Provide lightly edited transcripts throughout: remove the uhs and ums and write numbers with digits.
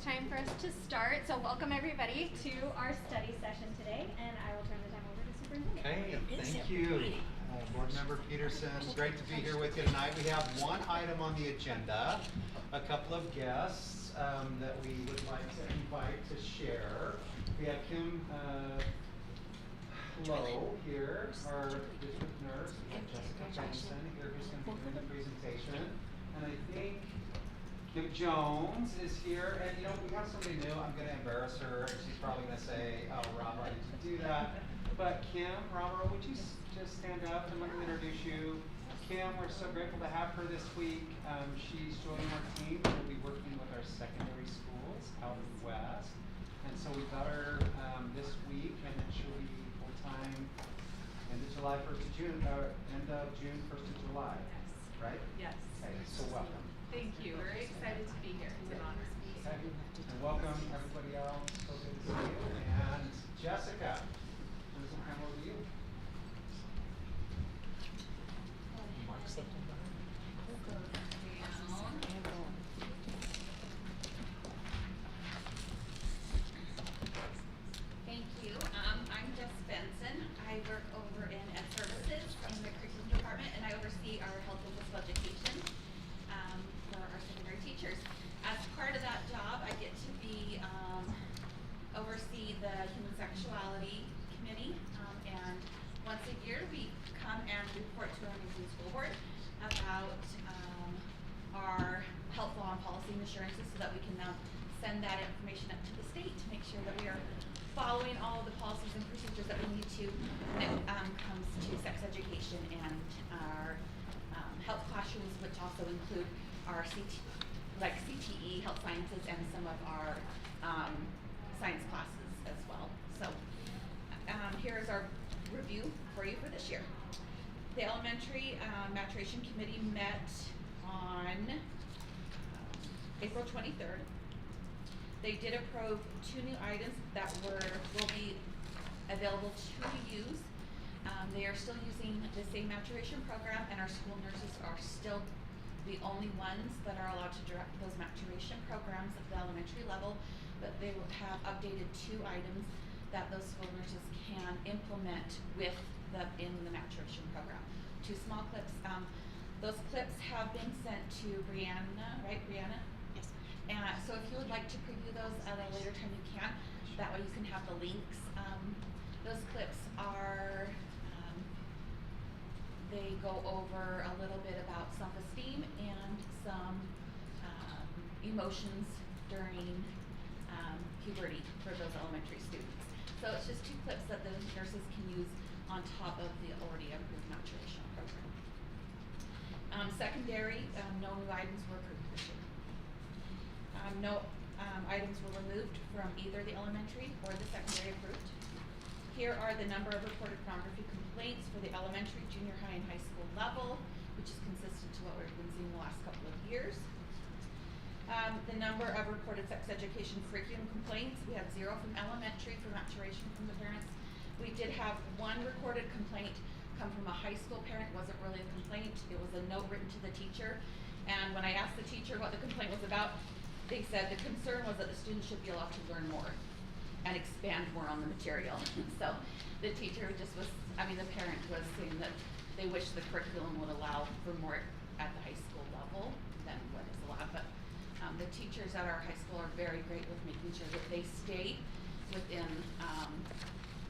time for us to start. So welcome everybody to our study session today, and I will turn the time over to Superintendent. Okay, thank you, Board Member Peterson. Great to be here with you tonight. We have one item on the agenda, a couple of guests that we would like to invite to share. We have Kim Lowe here, our district nurse. We have Jessica Benson here who's going to be doing the presentation. And I think Kim Jones is here, and you know, we have somebody new. I'm going to embarrass her, and she's probably going to say, oh, Rob, why did you do that? But Kim, Robert, would you just stand up and let me introduce you? Kim, we're so grateful to have her this week. She's joining our team. We'll be working with our secondary schools out in the West. And so we got her this week, and then she'll be full-time end of July, 1st of June, end of June, 1st of July. Yes. Right? Yes. Okay, so welcome. Thank you. Very excited to be here. It's an honor. Okay. And welcome everybody else. So good to see you. And Jessica, there's some time over to you. Thank you. I'm Jess Benson. I work over in Ed Services in the curriculum department, and I oversee our health and physical education for our secondary teachers. As part of that job, I get to be oversee the human sexuality committee, and once a year we come and report to our amazing school board about our health law and policy and assurances, so that we can now send that information up to the state to make sure that we are following all of the policies and procedures that we need to when it comes to sex education and our health classrooms, which also include our CTE, health sciences, and some of our science classes as well. So here is our review for you for this year. The elementary maturation committee met on April 23rd. They did approve 2 new items that will be available to use. They are still using the same maturation program, and our school nurses are still the only ones that are allowed to direct those maturation programs at the elementary level, but they will have updated 2 items that those school nurses can implement in the maturation program. 2 small clips. Those clips have been sent to Brianna, right, Brianna? Yes. And so if you would like to preview those at a later time, you can. That way you can have the links. Those clips are, they go over a little bit about self-esteem and some emotions during puberty for those elementary students. So it's just 2 clips that the nurses can use on top of the already approved maturation program. Secondary, no new items were approved this year. No items were removed from either the elementary or the secondary approved. Here are the number of reported pornography complaints for the elementary, junior high, and high school level, which is consistent to what we've been seeing the last couple of years. The number of reported sex education curriculum complaints, we had 0 from elementary for maturation from the parents. We did have 1 recorded complaint come from a high school parent. It wasn't really a complaint, it was a note written to the teacher. And when I asked the teacher what the complaint was about, they said the concern was that the students should be allowed to learn more and expand more on the material. So the teacher just was, the parent was saying that they wish the curriculum would allow for more at the high school level than what is allowed. But the teachers at our high school are very great with making sure that they stay within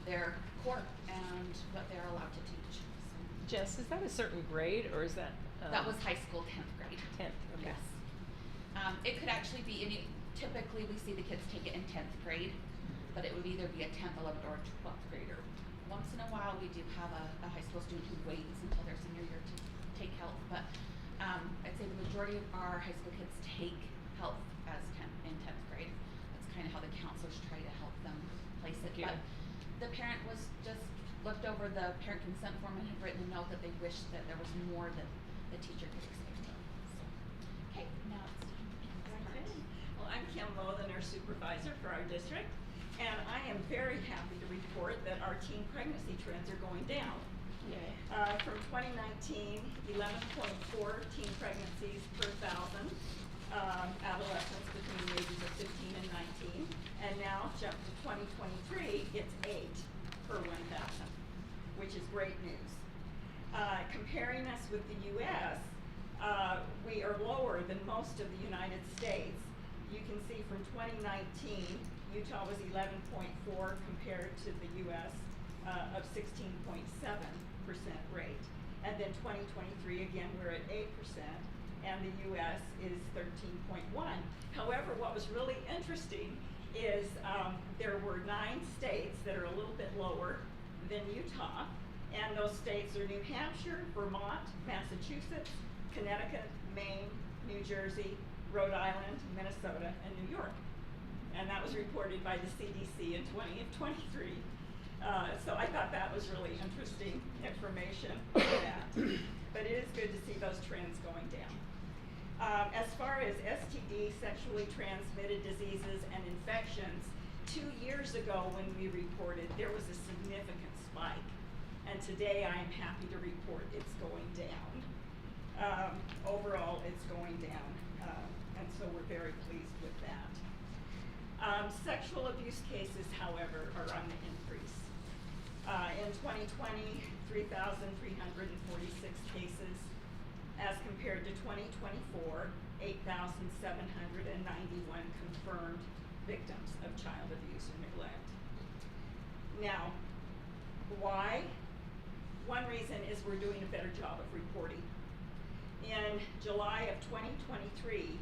their core and what they're allowed to teach. So, Jess, is that a certain grade, or is that? that was high school 10th grade. 10th, okay. Yes. It could actually be typically we see the kids take it in 10th grade, but it would either be a 10th, 11th, or 12th grader. Once in a while we do have a high school student who waits until their senior year to take health, but I'd say the majority of our high school kids take health as 10th grade. That's kind of how the counselors try to help them place it. But the parent was just looked over the parent consent form and had written a note that they wished that there was more that the teacher could expect of. So, okay, now it's time. Well, I'm Kim Lowe, the nurse supervisor for our district, and I am very happy to report that our teen pregnancy trends are going down. Yay. From 2019, 11.4 teen pregnancies per 1,000 adolescents between the ages of 15 and 2023, it's 8 per 1,000, which is great news. Comparing us with the U.S., we are lower than most of the United States. You can see from 2019, Utah was 11.4 compared to the U.S. Of 16.7% rate. And then 2023, again, we're at 8%, and the U.S. is 13.1. However, what was really interesting is there were 9 states that are a little bit lower than Utah, and those states are New Hampshire, Vermont, Massachusetts, Connecticut, Maine, New Jersey, Rhode Island, Minnesota, and New York. And that was reported by the CDC in 2023. So I thought that was really interesting information for that. But it is good to see those trends going down. As far as STD, sexually transmitted diseases and infections, 2 years ago when we reported, there was a significant spike. And today I am happy to report it's going down. Overall, it's going down. And so we're very pleased with that. Sexual abuse cases, however, are on the increase. In 2020, 3,346 cases, as compared to 2024, 8,791 confirmed victims of child abuse or neglect. Now, why? One reason is we're doing a better job of reporting. In July of 2023,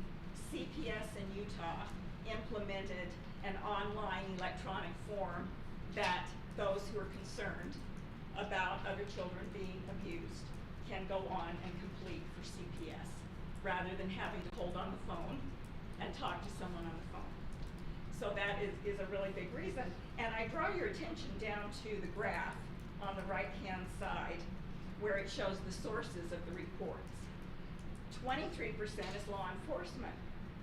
CPS in Utah implemented an online electronic form that those who are concerned about other children being abused can go on and complete for CPS, rather than having to hold on the phone and talk to someone on the phone. So that is a really big reason. And I draw your attention down to the graph on the right-hand side where it shows the sources of the reports. 23% is law enforcement,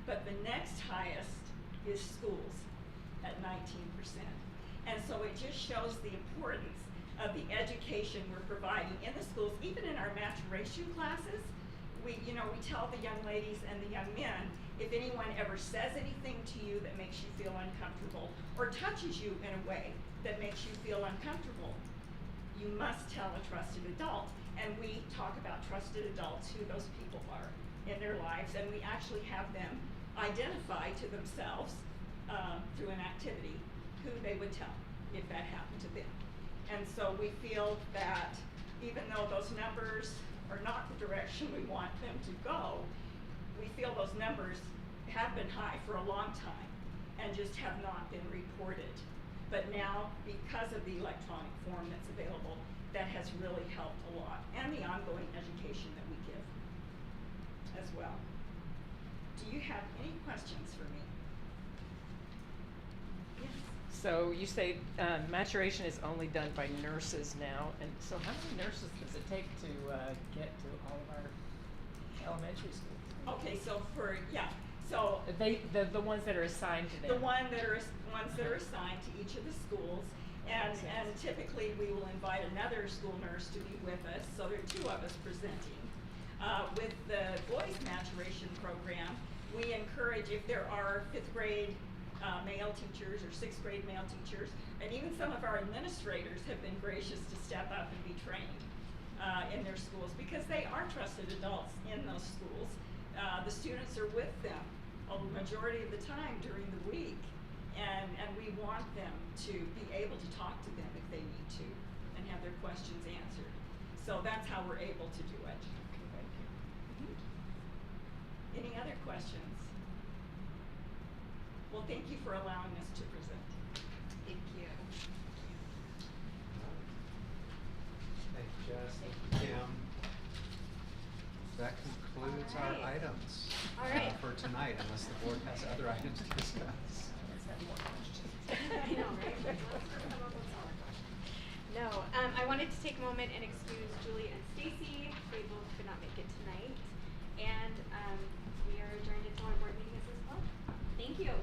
but the next highest is schools at 19%. And so it just shows the importance of the education we're providing in the schools. Even in our maturation classes, we tell the young ladies and the young men, if anyone ever says anything to you that makes you feel uncomfortable or touches you in a way that makes you feel uncomfortable, you must tell a trusted adult. And we talk about trusted adults, who those people are in their lives, and we actually have them identify to themselves through an activity who they would tell if that happened to them. And so we feel that even though those numbers are not the direction we want them to go, we feel those numbers have been high for a long time and just have not been reported. But now, because of the electronic form that's available, that has really helped a lot, and the ongoing education that we give as well. Do you have any questions for me? Yes. So you say maturation is only done by nurses now, and so how many nurses does it take to get to all of our elementary schools? Okay, so The ones that are assigned to them. the ones that are assigned to each of the schools, and typically we will invite another school nurse to be with us, so there are 2 of us presenting. With the boys maturation program, we encourage, if there are 5th grade male teachers or 6th grade male teachers, and even some of our administrators have been gracious to step up and be trained in their schools, because they are trusted adults in those schools. The students are with them a majority of the time during the week, and we want them to be able to talk to them if they need to and have their questions answered. So that's how we're able to do it. Thank you. Any other questions? Well, thank you for allowing us to present. Thank you. Thank you, Jess. Thank you, Kim. That concludes our Alright. items Alright. for tonight, unless the board has other items to discuss. Let's have more questions. I know, right? No, I wanted to take a moment and excuse Julie and Stacy. They both could not make it tonight. And we are adjourned until our board meeting is as well. Thank you.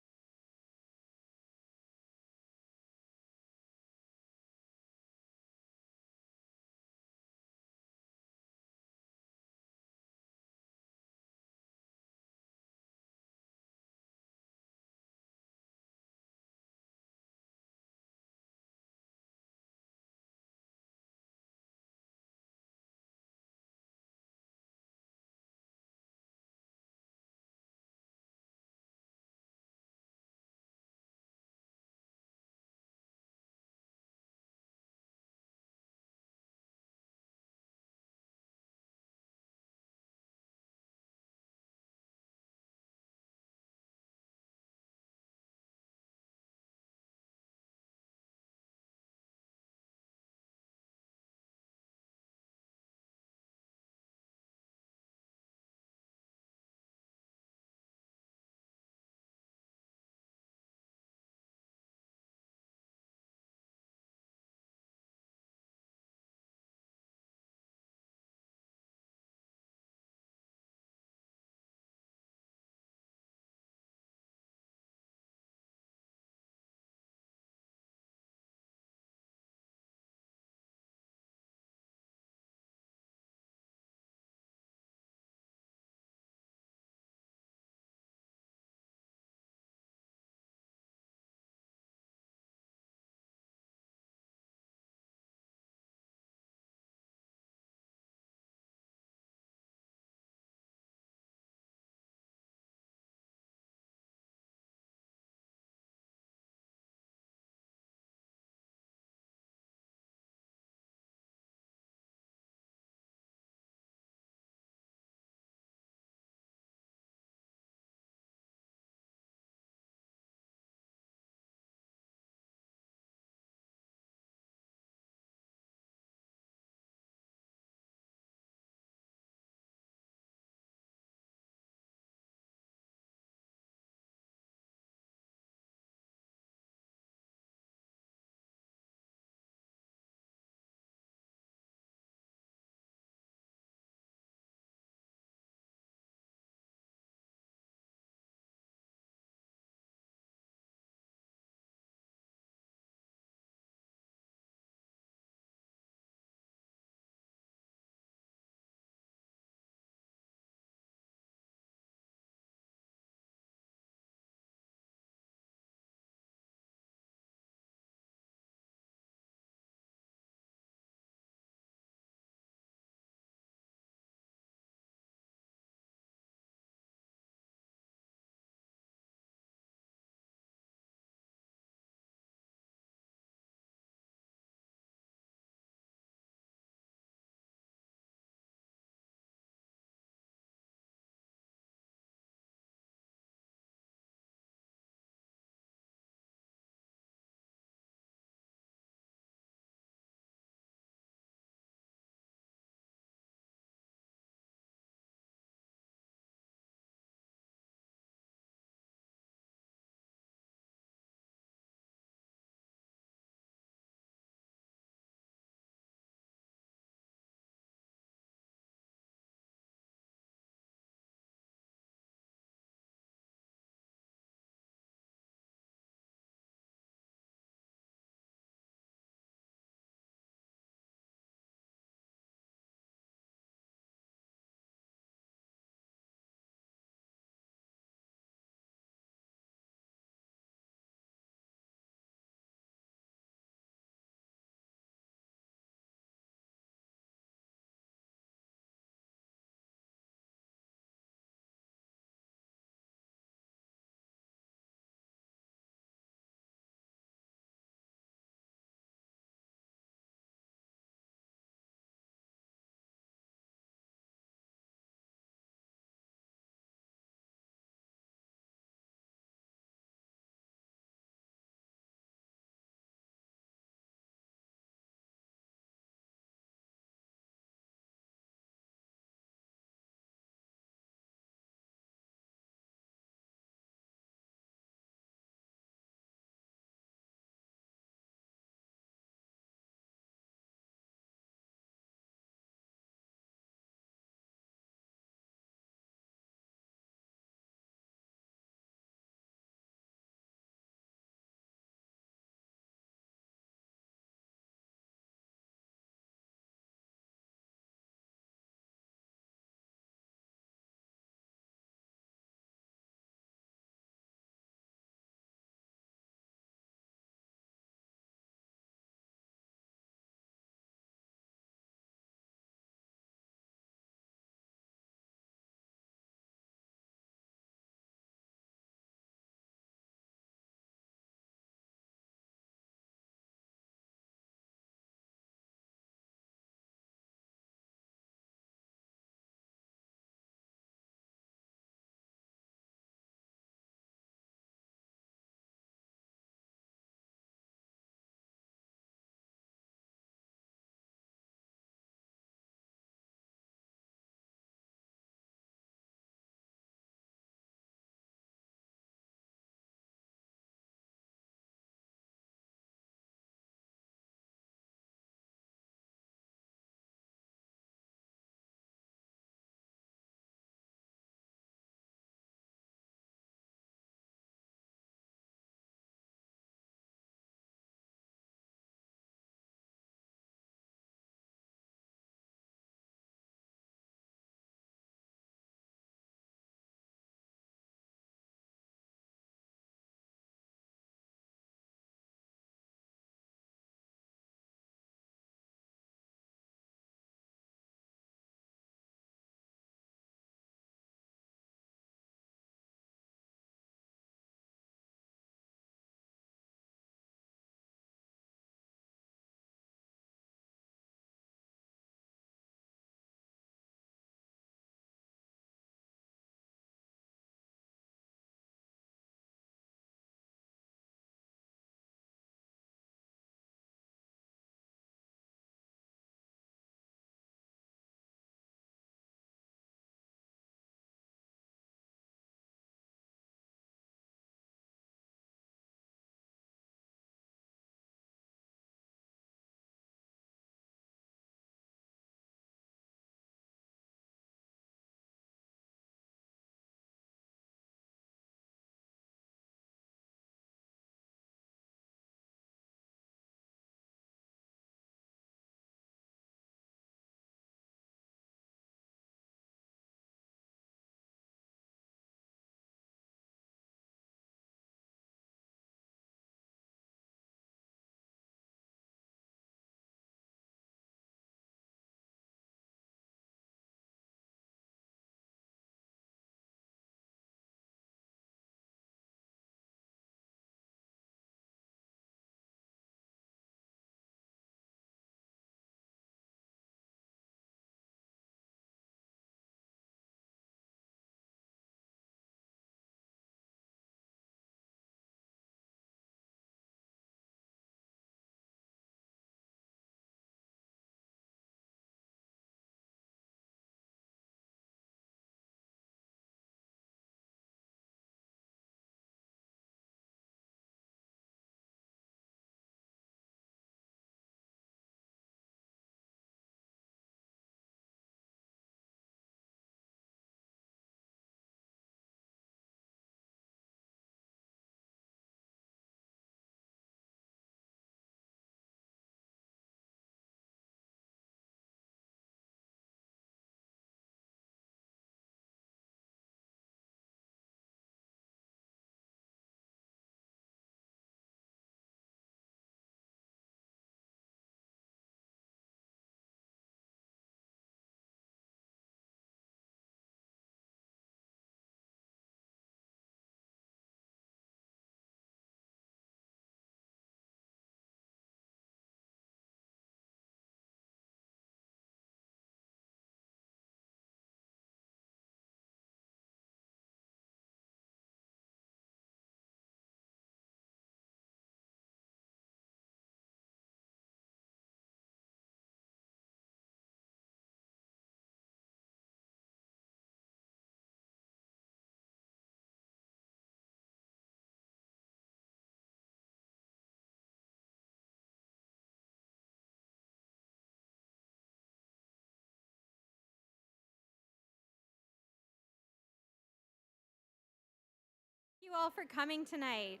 Thank you all for coming tonight.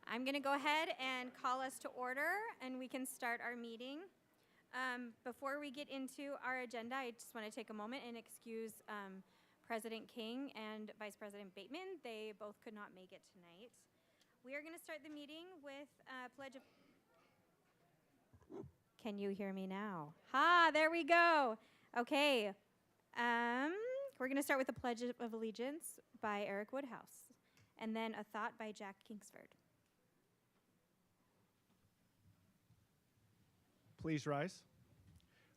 I'm going to go ahead and call us to order, and we can start our meeting. Before we get into our agenda, I just want to take a moment and excuse President King and Vice President Bateman. They both could not make it tonight. We are going to start the meeting with a pledge of... Can you hear me now? There we go. Okay. We're going to start with a Pledge of Allegiance by Eric Woodhouse, and then a thought by Jack Kingsford. Please rise.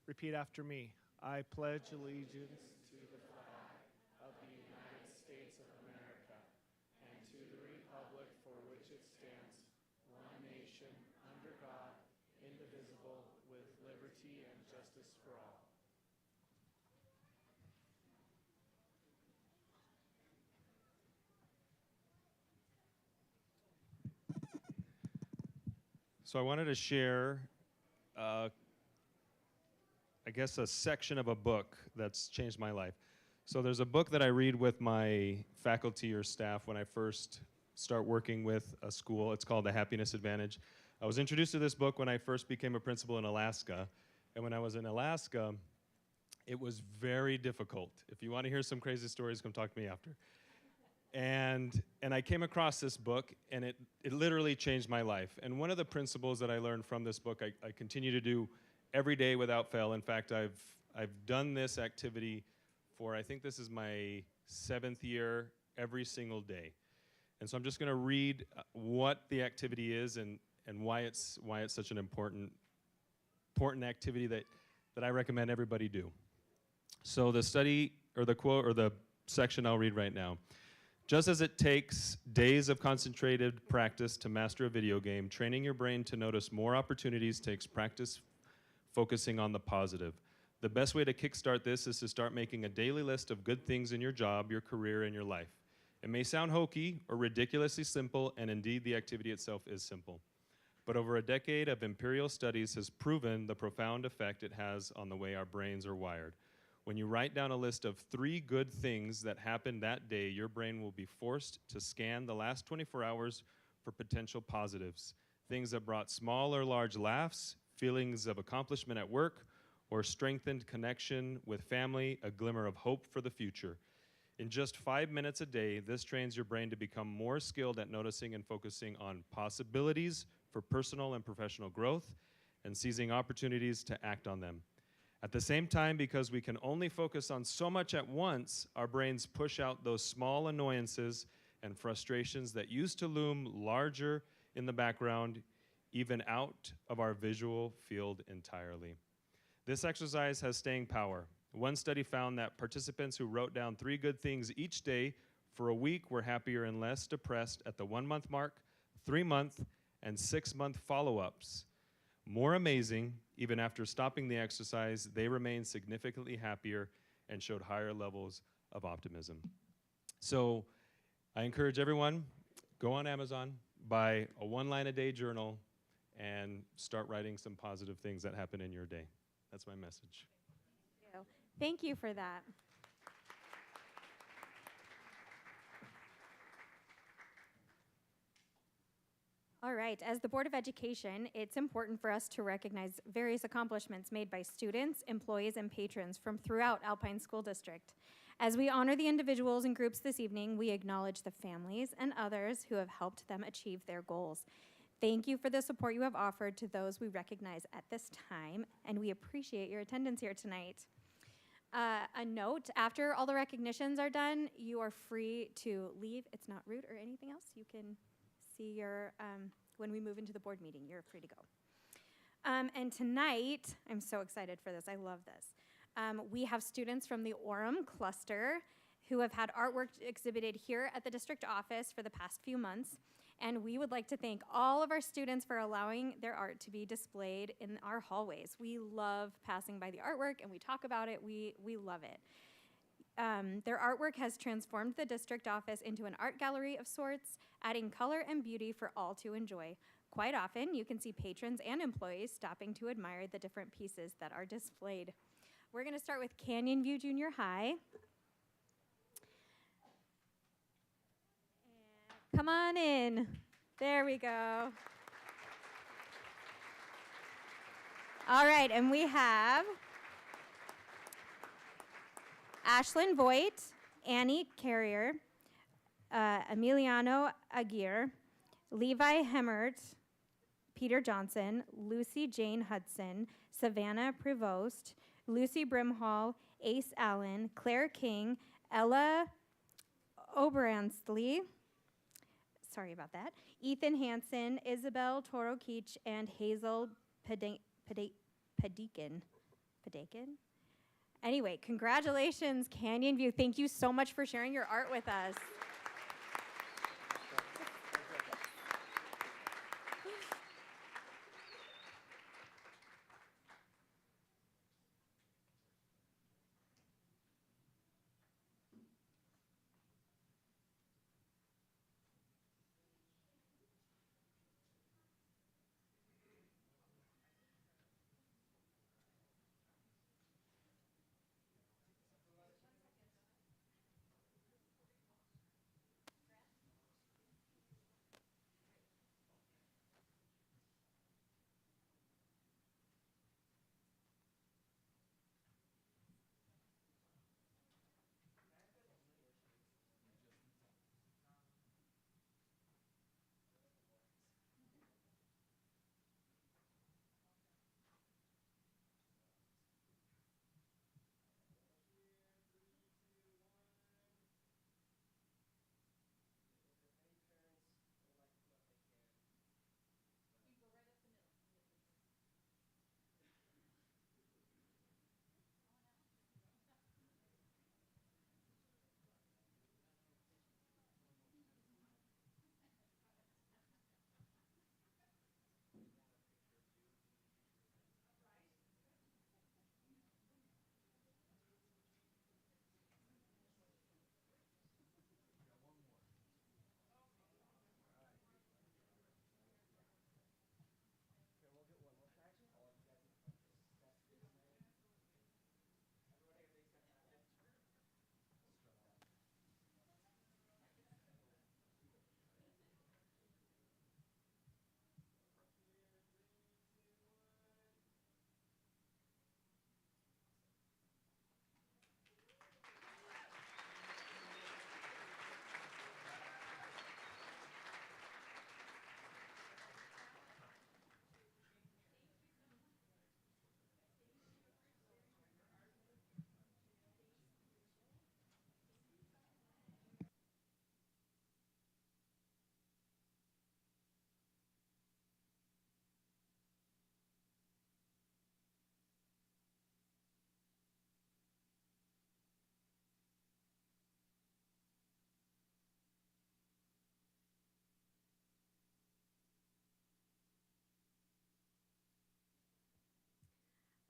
Repeat after me. I pledge allegiance to the flag of the United States of America and to the republic for which it stands, one nation, under God, indivisible, with liberty and justice for all. So I wanted to share, I guess, a section of a book that's changed my life. So there's a book that I read with my faculty or staff when I first start working with a school. It's called The Happiness Advantage. I was introduced to this book when I first became a principal in Alaska. And when I was in Alaska, it was very difficult. If you want to hear some crazy stories, come talk to me after. And I came across this book, and it literally changed my life. And one of the principles that I learned from this book, I continue to do every day without fail. In fact, I've done this activity for, I think this is my 7th year, every single day. And so I'm just going to read what the activity is and why it's such an important activity that I recommend everybody do. So the study, or the quote, or the section I'll read right now. Just as it takes days of concentrated practice to master a video game, training your brain to notice more opportunities takes practice focusing on the positive. The best way to kickstart this is to start making a daily list of good things in your job, your career, and your life. It may sound hokey or ridiculously simple, and indeed the activity itself is simple. But over a decade of empirical studies has proven the profound effect it has on the way our brains are wired. When you write down a list of 3 good things that happened that day, your brain will be forced to scan the last 24 hours for potential positives. Things that brought small or large laughs, feelings of accomplishment at work, or strengthened connection with family, a glimmer of hope for the future. In just 5 minutes a day, this trains your brain to become more skilled at noticing and focusing on possibilities for personal and professional growth, and seizing opportunities to act on them. At the same time, because we can only focus on so much at once, our brains push out those small annoyances and frustrations that used to loom larger in the background, even out of our visual field entirely. This exercise has staying power. One study found that participants who wrote down 3 good things each day for a week were happier and less depressed at the 1-month mark, 3-month, and 6-month follow-ups. More amazing, even after stopping the exercise, they remained significantly happier and showed higher levels of optimism. So I encourage everyone, go on Amazon, buy a 1-line-a-day journal, and start writing some positive things that happen in your day. That's my message. Thank you for that. All right, as the Board of Education, it's important for us to recognize various accomplishments made by students, employees, and patrons from throughout Alpine School District. As we honor the individuals and groups this evening, we acknowledge the families and others who have helped them achieve their goals. Thank you for the support you have offered to those we recognize at this time, and we appreciate your attendance here tonight. A note, after all the recognitions are done, you are free to leave. It's not rude or anything else. You can see your, when we move into the board meeting, you're free to go. And tonight, I'm so excited for this. I love this. We have students from the Orem cluster who have had artwork exhibited here at the district office for the past few months. And we would like to thank all of our students for allowing their art to be displayed in our hallways. We love passing by the artwork, and we talk about it. We love it. Their artwork has transformed the district office into an art gallery of sorts, adding color and beauty for all to enjoy. Quite often, you can see patrons and employees stopping to admire the different pieces that are displayed. We're going to start with Canyon View Junior High. Come on in. There we go. All right, and we have Ashlyn Voigt, Annie Carrier, Emiliano Aguirre, Levi Hemmert, Peter Johnson, Lucy Jane Hudson, Savannah Prevost, Lucy Brimhall, Ace Allen, Claire King, Ella Oberansley, sorry about that, Ethan Hansen, Isabel Toro Keach, and Hazel Padikin. Anyway, congratulations, Canyon View. Thank you so much for sharing your art with us.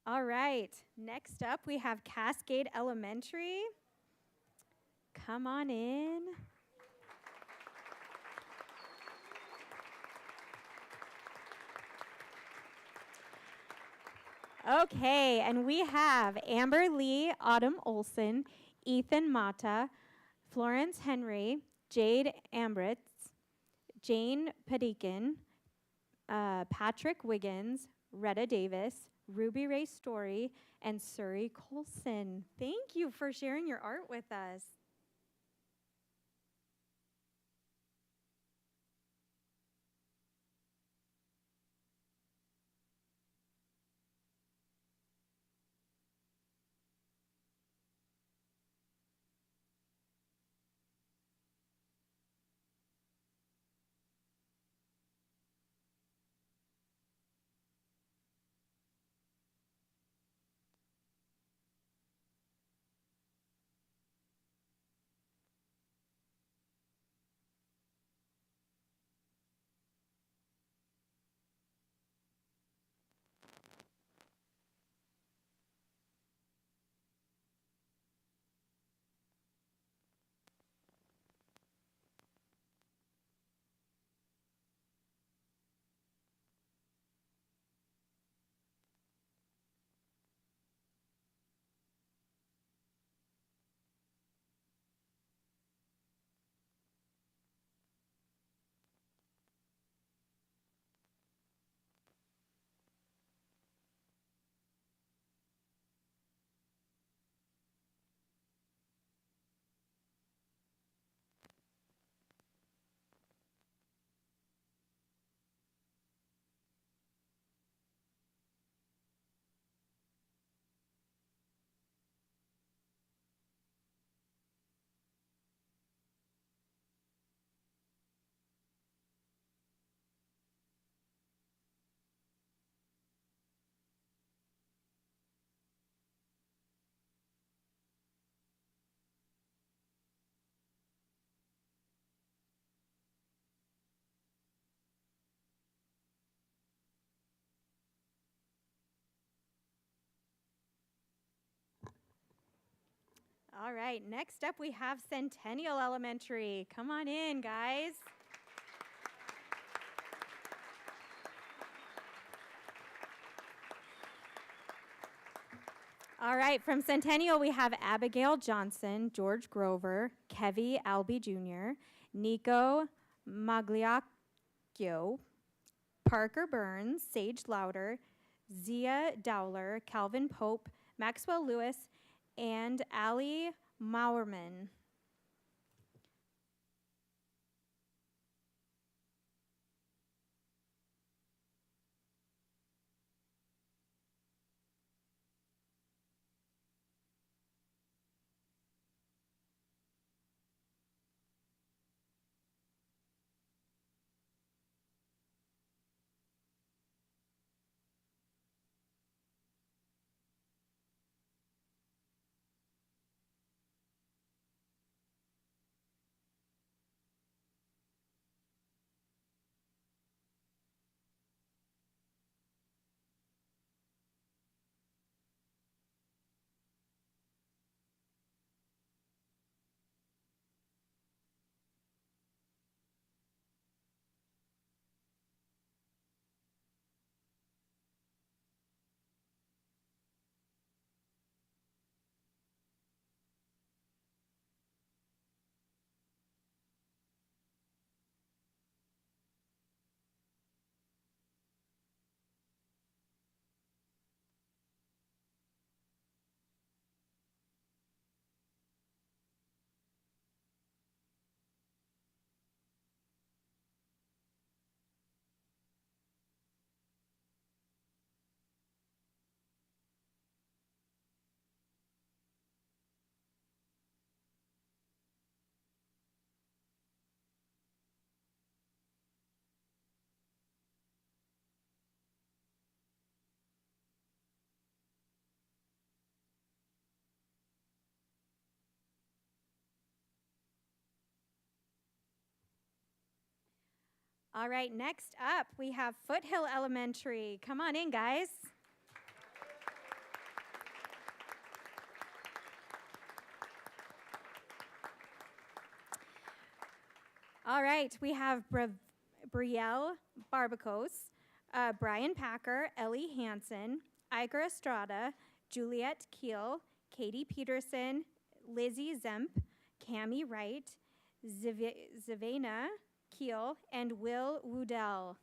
All right, next up we have Cascade Elementary. Come on in. Okay, and we have Amber Lee, Autumn Olson, Ethan Mata, Florence Henry, Jade Ambritz, Jane Padikin, Patrick Wiggins, Retta Davis, Ruby Ray Story, and Suri Colson. Thank you for sharing your art with us. All right, next up we have Centennial Elementary. Come on in, guys. All right, from Centennial we have Abigail Johnson, George Grover, Kevy Albee Jr., Nico Magliacchio, Parker Burns, Sage Louder, Zia Dowler, Calvin Pope, Maxwell Lewis, and Ali Maurman. All right, next up we have Foothill Elementary. Come on in, guys. All right, we have Brielle Barbacos, Brian Packer, Ellie Hansen, Iger Estrada, Juliet Keel, Katie Peterson, Lizzie Zemp, Cami Wright, Zavena Keel, and Will Woodell.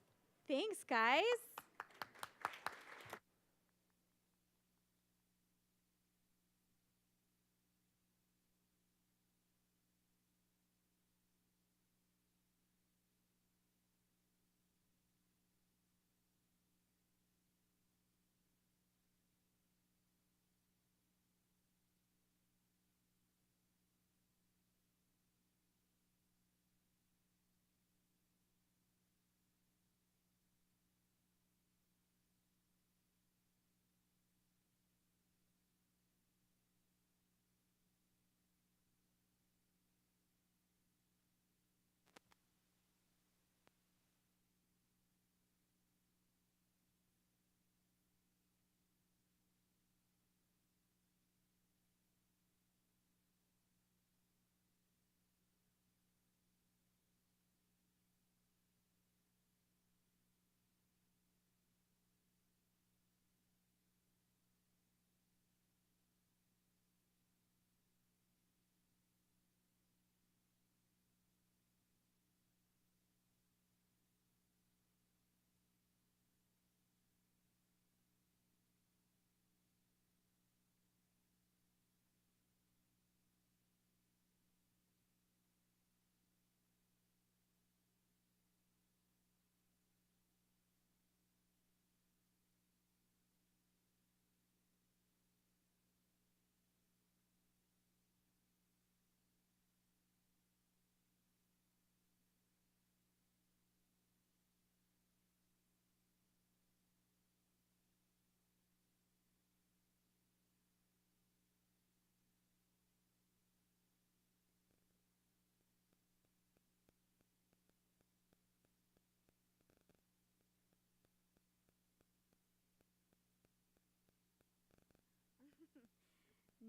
Thanks, guys.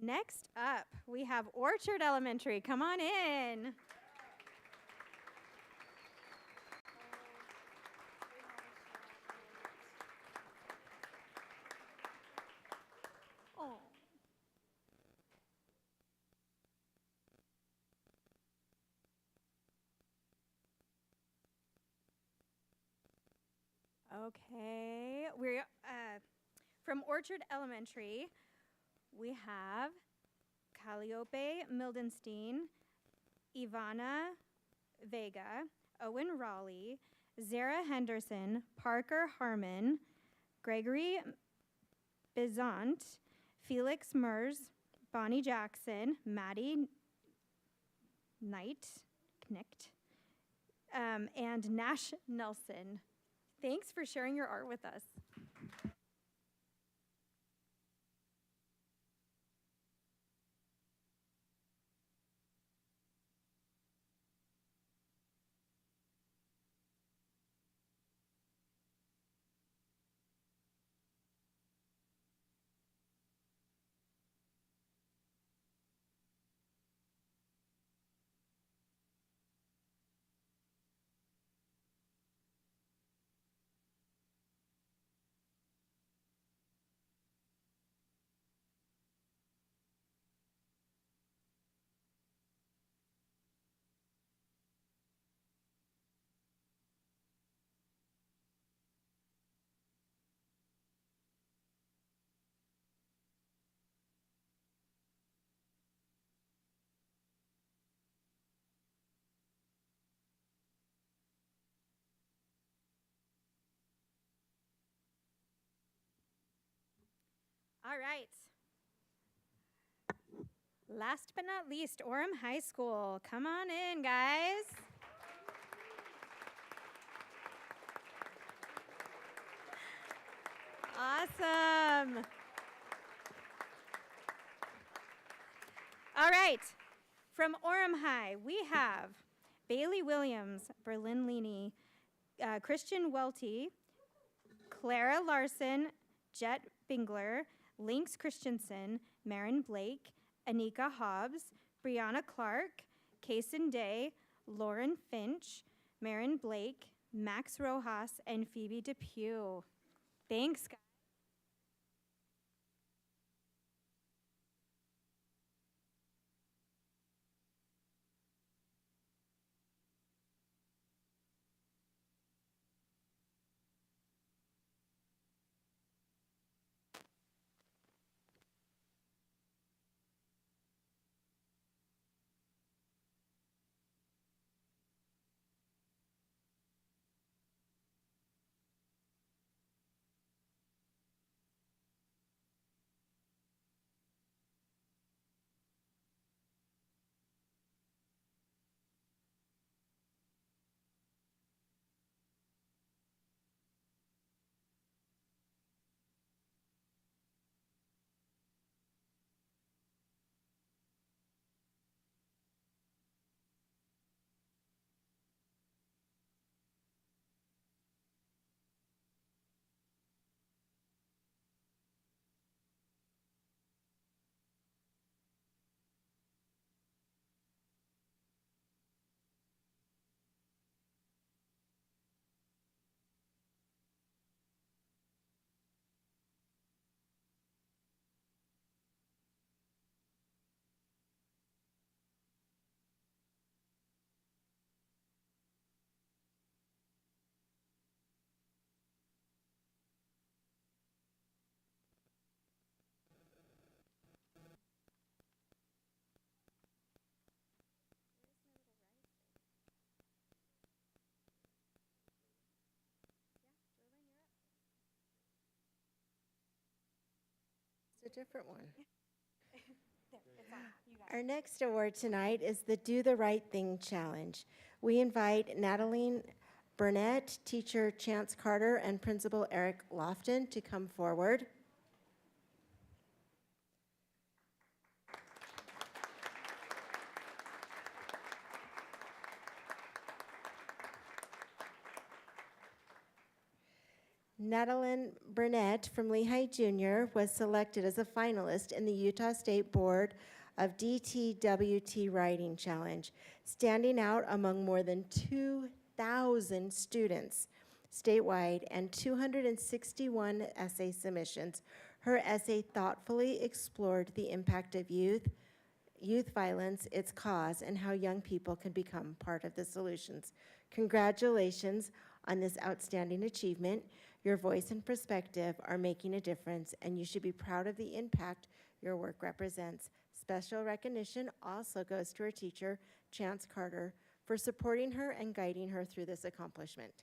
Next up, we have Orchard Elementary. Come on in. Oh. Okay, we're from Orchard Elementary. We have Calliope Mildenstein, Ivana Vega, Owen Raleigh, Zara Henderson, Parker Harmon, Gregory Bizant, Felix Mers, Bonnie Jackson, Maddie Knicht, and Nash Nelson. Thanks for sharing your art with us. All right. Last but not least, Orem High School. Come on in, guys. Awesome. All right. From Orem High, we have Bailey Williams, Berlin Leaney, Christian Welty, Clara Larson, Jet Bingler, Lynx Christensen, Marin Blake, Anika Hobbs, Brianna Clark, Kason Day, Lauren Finch, Marin Blake, Max Rojas, and Phoebe Depew. Thanks, guys. It's a different one. There, it's on. You got it. Our next award tonight is the Do the Right Thing Challenge. We invite Natalie Burnett, teacher Chance Carter, and principal Eric Lofton to come forward. Nadalyn Burnett from Lehigh Jr. was selected as a finalist in the Utah State Board of DTWT Writing Challenge, standing out among more than 2,000 students statewide and 261 essay submissions. Her essay thoughtfully explored the impact of youth violence, its cause, and how young people can become part of the solutions. Congratulations on this outstanding achievement. Your voice and perspective are making a difference, and you should be proud of the impact your work represents. Special recognition also goes to her teacher, Chance Carter, for supporting her and guiding her through this accomplishment.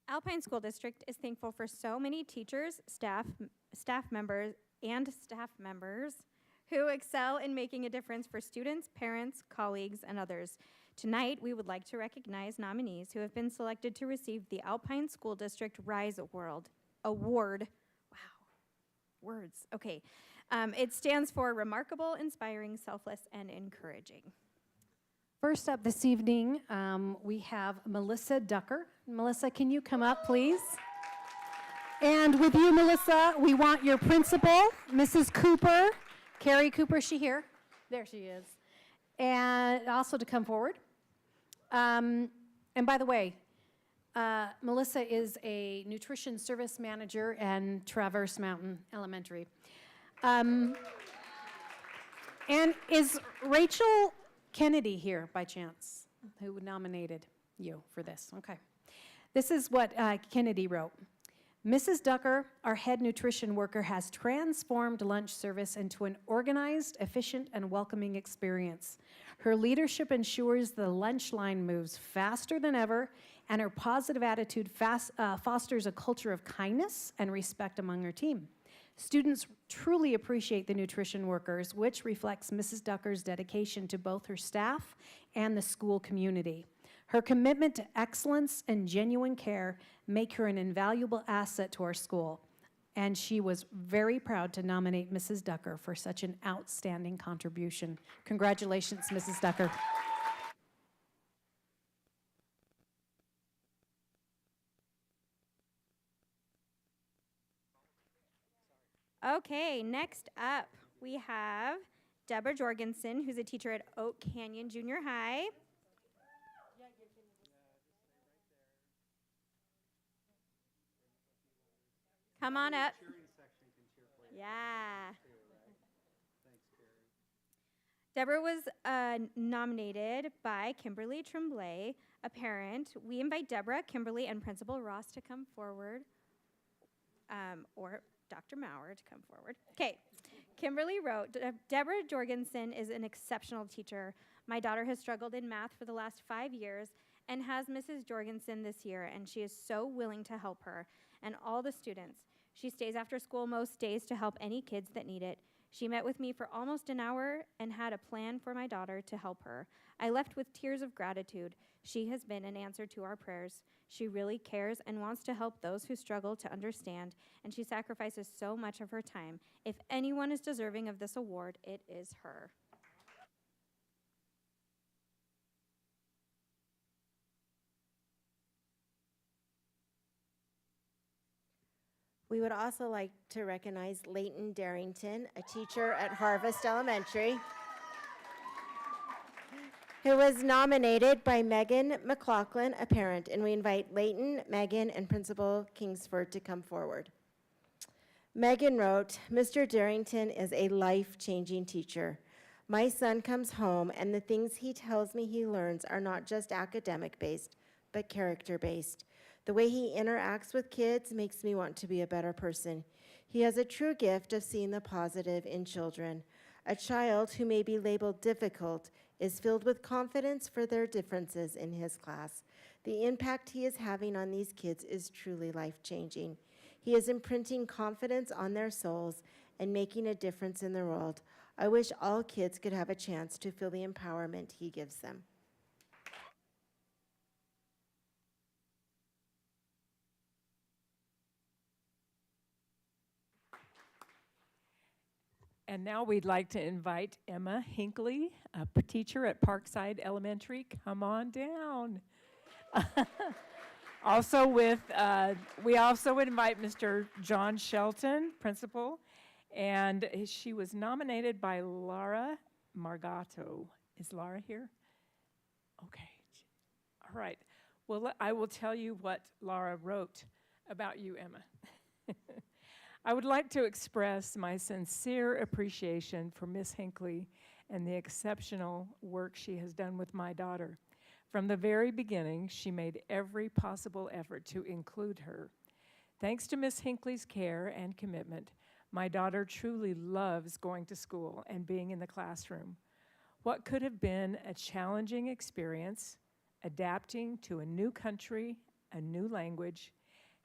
Alpine School District is thankful for so many teachers, staff members who excel in making a difference for students, parents, colleagues, and others. Tonight, we would like to recognize nominees who have been selected to receive the Alpine School District Rise Award. Wow, words. Okay. It stands for Remarkable, Inspiring, Selfless, and Encouraging. First up this evening, we have Melissa Ducker. Melissa, can you come up, please? And with you, Melissa, we want your principal, Mrs. Cooper. Carrie Cooper, is she here? There she is. And also to come forward. And by the way, Melissa is a nutrition service manager at Traverse Mountain Elementary. And is Rachel Kennedy here by chance, who nominated you for this? Okay. This is what Kennedy wrote. Mrs. Ducker, our head nutrition worker, has transformed lunch service into an organized, efficient, and welcoming experience. Her leadership ensures the lunch line moves faster than ever, and her positive attitude fosters a culture of kindness and respect among her team. Students truly appreciate the nutrition workers, which reflects Mrs. Ducker's dedication to both her staff and the school community. Her commitment to excellence and genuine care make her an invaluable asset to our school, and she was very proud to nominate Mrs. Ducker for such an outstanding contribution. Congratulations, Mrs. Ducker. Okay, next up, we have Deborah Jorgensen, who's a teacher at Oak Canyon Junior High. Come on up. Yeah. Deborah was nominated by Kimberly Tremblay, a parent. We invite Deborah, Kimberly, and Principal Ross to come forward, or Dr. Maurer to come forward. Okay. Kimberly wrote, Deborah Jorgensen is an exceptional teacher. My daughter has struggled in math for the last 5 years and has Mrs. Jorgensen this year, and she is so willing to help her and all the students. She stays after school most days to help any kids that need it. She met with me for almost an hour and had a plan for my daughter to help her. I left with tears of gratitude. She has been an answer to our prayers. She really cares and wants to help those who struggle to understand, and she sacrifices so much of her time. If anyone is deserving of this award, it is her. We would also like to recognize Leighton Darrington, a teacher at Harvest Elementary, who was nominated by Megan McLaughlin, a parent, and we invite Leighton, Megan, and Principal Kingsford to come forward. Megan wrote, Mr. Darrington is a life-changing teacher. My son comes home, and the things he tells me he learns are not just academic-based, but character-based. The way he interacts with kids makes me want to be a better person. He has a true gift of seeing the positive in children. A child who may be labeled difficult is filled with confidence for their differences in his class. The impact he is having on these kids is truly life-changing. He is imprinting confidence on their souls and making a difference in the world. I wish all kids could have a chance to feel the empowerment he gives them. And now we'd like to invite Emma Hinckley, a teacher at Parkside Elementary. Come on down. Also we also would invite Mr. John Shelton, principal, and she was nominated by Laura Margato. Is Laura here? Okay. All right. Well, I will tell you what Laura wrote about you, Emma. I would like to express my sincere appreciation for Miss Hinckley and the exceptional work she has done with my daughter. From the very beginning, she made every possible effort to include her. Thanks to Miss Hinckley's care and commitment, my daughter truly loves going to school and being in the classroom. What could have been a challenging experience, adapting to a new country, a new language,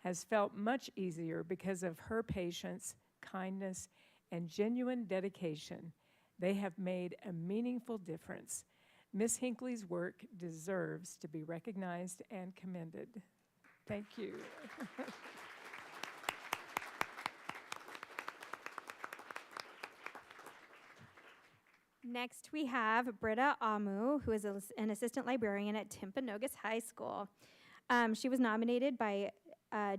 has felt much easier because of her patience, kindness, and genuine dedication. They have made a meaningful difference. Miss Hinckley's work deserves to be recognized and commended. Thank you. Next, we have Britta Amu, who is an assistant librarian at Timpanogos High School. She was nominated by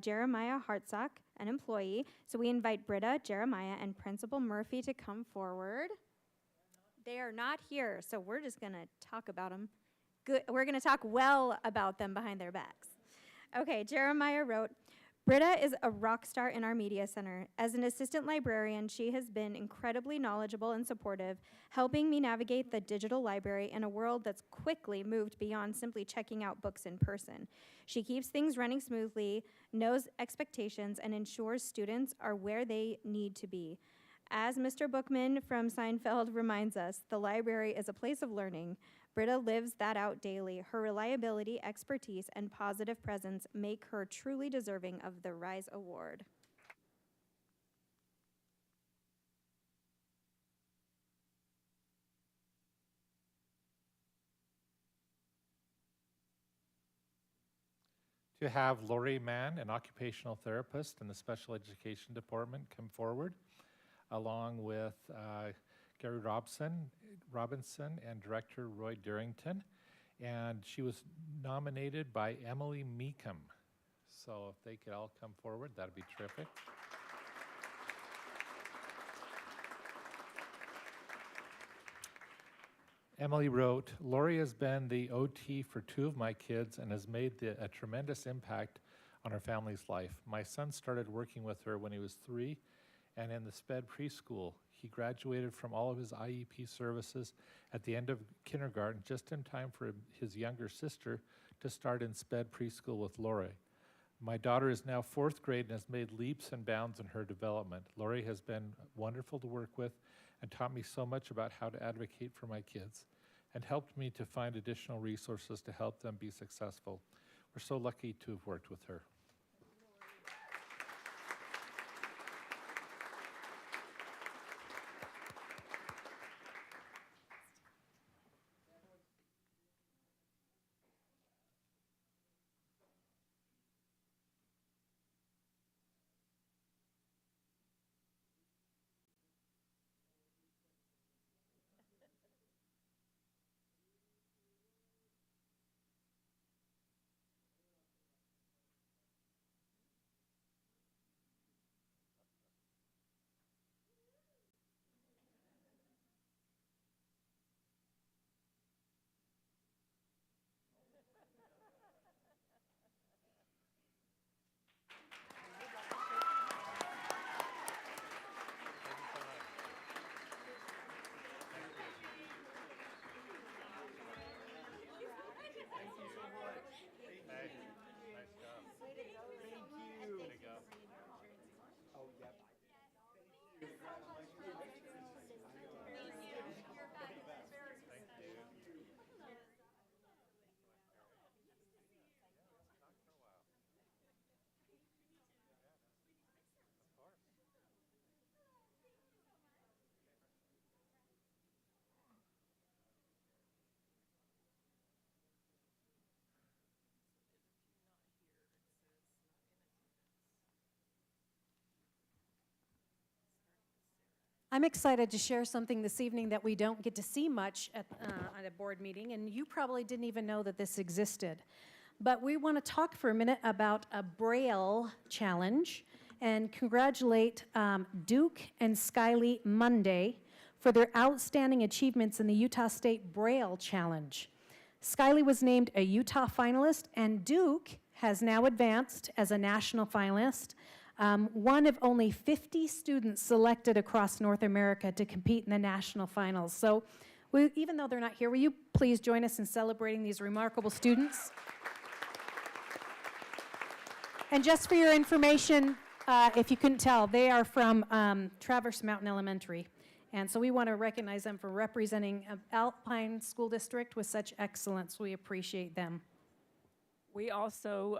Jeremiah Hartsock, an employee. So we invite Britta, Jeremiah, and Principal Murphy to come forward. They are not here, so we're just going to talk about them. Good. We're going to talk well about them behind their backs. Okay, Jeremiah wrote, Britta is a rock star in our media center. As an assistant librarian, she has been incredibly knowledgeable and supportive, helping me navigate the digital library in a world that's quickly moved beyond simply checking out books in person. She keeps things running smoothly, knows expectations, and ensures students are where they need to be. As Mr. Bookman from Seinfeld reminds us, the library is a place of learning. Britta lives that out daily. Her reliability, expertise, and positive presence make her truly deserving of the Rise Award. To have Lori Mann, an occupational therapist in the special education department, come forward, along with Gary Robinson and Director Roy Darrington. And she was nominated by Emily Meekham. So if they could all come forward, that'd be terrific. Emily wrote, Lori has been the OT for 2 of my kids and has made a tremendous impact on our family's life. My son started working with her when he was 3 and in the SPED preschool. He graduated from all of his IEP services at the end of kindergarten, just in time for his younger sister to start in SPED preschool with Lori. My daughter is now 4th grade and has made leaps and bounds in her development. Lori has been wonderful to work with and taught me so much about how to advocate for my kids and helped me to find additional resources to help them be successful. We're so lucky to have worked with her. I'm excited to share something this evening that we don't get to see much at a board meeting, and you probably didn't even know that this existed. But we want to talk for a minute about a Braille challenge and congratulate Duke and Skyly Monday for their outstanding achievements in the Utah State Braille Challenge. Skyly was named a Utah finalist, and Duke has now advanced as a national finalist, one of only 50 students selected across North America to compete in the national finals. So even though they're not here, will you please join us in celebrating these remarkable students? And just for your information, if you couldn't tell, they are from Traverse Mountain Elementary. And so we want to recognize them for representing Alpine School District with such excellence. We appreciate them. We also,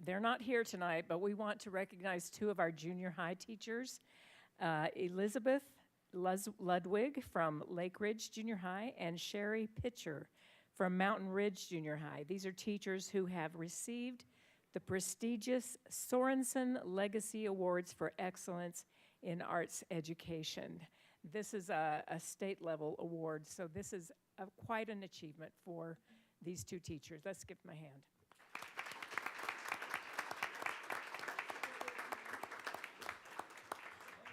they're not here tonight, but we want to recognize two of our junior high teachers, Elizabeth Ludwig from Lake Ridge Junior High and Sherry Pitcher from Mountain Ridge Junior High. These are teachers who have received the prestigious Sorensen Legacy Awards for Excellence in Arts Education. This is a state-level award, so this is quite an achievement for these two teachers. Let's give them a hand.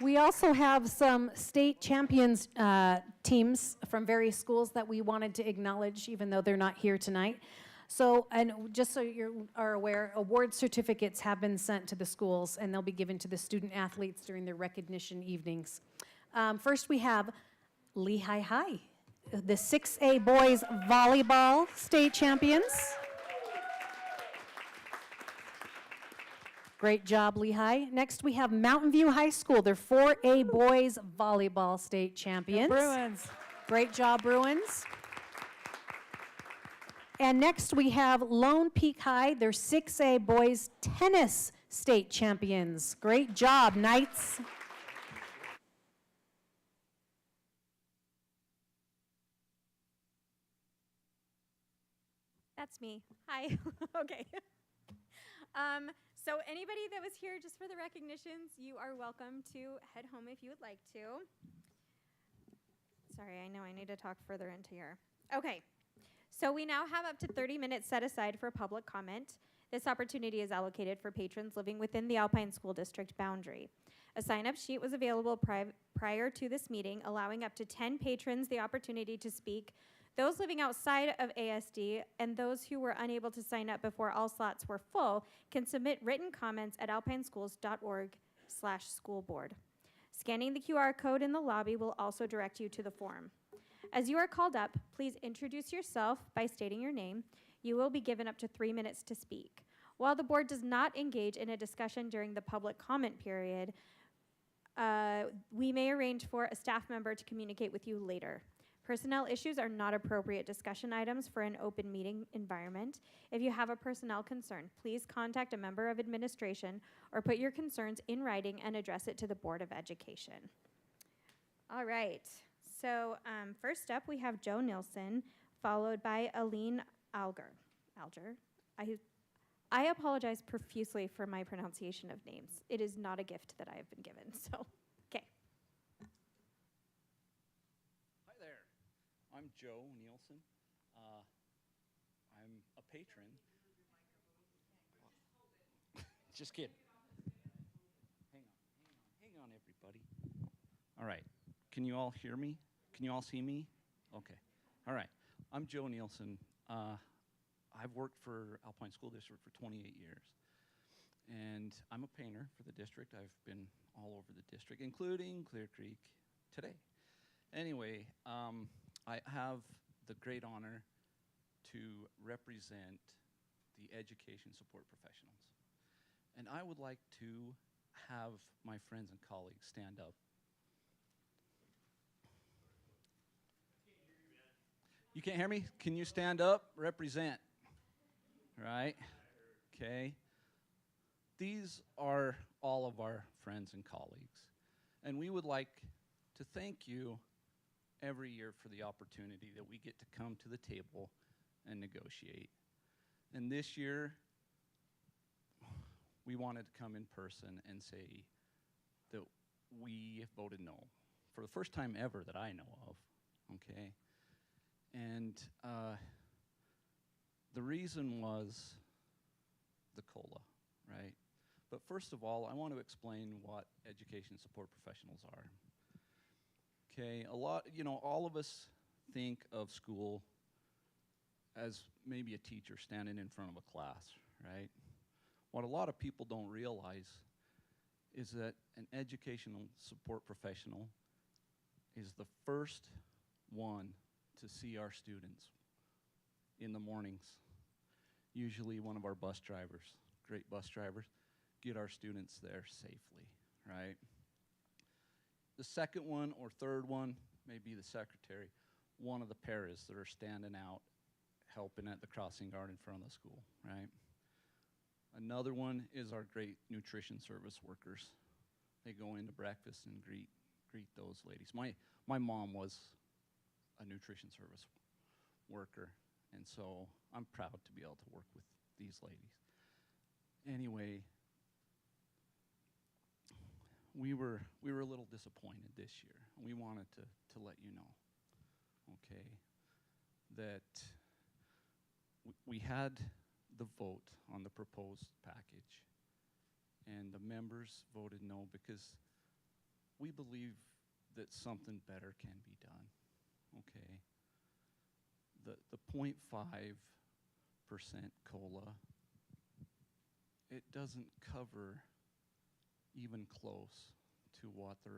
We also have some state champions teams from various schools that we wanted to acknowledge, even though they're not here tonight. So, and just so you are aware, award certificates have been sent to the schools, and they'll be given to the student athletes during their recognition evenings. First, we have Lehigh High, the 6A boys volleyball state champions. Great job, Lehigh. Next, we have Mountain View High School. They're 4A boys volleyball state champions. The Bruins. Great job, Bruins. And next, we have Lone Peak High. They're 6A boys tennis state champions. Great job, Knights. That's me. Hi. Okay. So anybody that was here just for the recognitions, you are welcome to head home if you would like to. Sorry, I know I need to talk further into here. Okay. So we now have up to 30 minutes set aside for public comment. This opportunity is allocated for patrons living within the Alpine School District boundary. A sign-up sheet was available prior to this meeting, allowing up to 10 patrons the opportunity to speak. Those living outside of ASD and those who were unable to sign up before all slots were full can submit written comments at alpineschools.org/schoolboard. Scanning the QR code in the lobby will also direct you to the form. As you are called up, please introduce yourself by stating your name. You will be given up to 3 minutes to speak. While the board does not engage in a discussion during the public comment period, we may arrange for a staff member to communicate with you later. Personnel issues are not appropriate discussion items for an open meeting environment. If you have a personnel concern, please contact a member of administration or put your concerns in writing and address it to the Board of Education. All right. So first up, we have Joe Nilsson, followed by Aline Alger. I apologize profusely for my pronunciation of names. It is not a gift that I have been given, so, okay. Hi there. I'm Joe Nielsen. I'm a patron. Just kidding. Hang on, everybody. All right. Can you all hear me? Can you all see me? Okay. All right. I'm Joe Nielsen. I've worked for Alpine School District for 28 years. And I'm a painter for the district. I've been all over the district, including Clear Creek today. Anyway, I have the great honor to represent the education support professionals. And I would like to have my friends and colleagues stand up. You can't hear me? Can you stand up? Represent. Right? Okay. These are all of our friends and colleagues. And we would like to thank you every year for the opportunity that we get to come to the table and negotiate. And this year, we wanted to come in person and say that we voted no for the first time ever that I know of, okay? And the reason was the COLA, right? But first of all, I want to explain what education support professionals are. Okay, all of us think of school as maybe a teacher standing in front of a class, right? What a lot of people don't realize is that an educational support professional is the first one to see our students in the mornings. Usually one of our bus drivers, great bus drivers, get our students there safely, right? The second one or third one may be the secretary, one of the paras that are standing out helping at the crossing guard in front of the school, right? Another one is our great nutrition service workers. They go into breakfast and greet those ladies. My mom was a nutrition service worker, and so I'm proud to be able to work with these ladies. Anyway, we were a little disappointed this year. We wanted to let you know, okay, that we had the vote on the proposed package, and the members voted no because we believe that something better can be done, okay? The 0.5% COLA, it doesn't cover even close to what the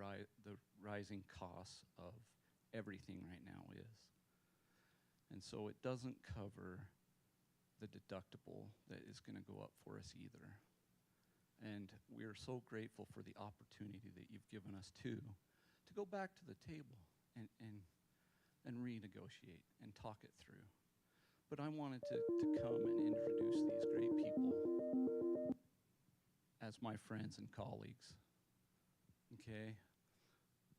rising costs of everything right now is. And so it doesn't cover the deductible that is going to go up for us either. And we are so grateful for the opportunity that you've given us to go back to the table and renegotiate and talk it through. But I wanted to come and introduce these great people as my friends and colleagues, okay?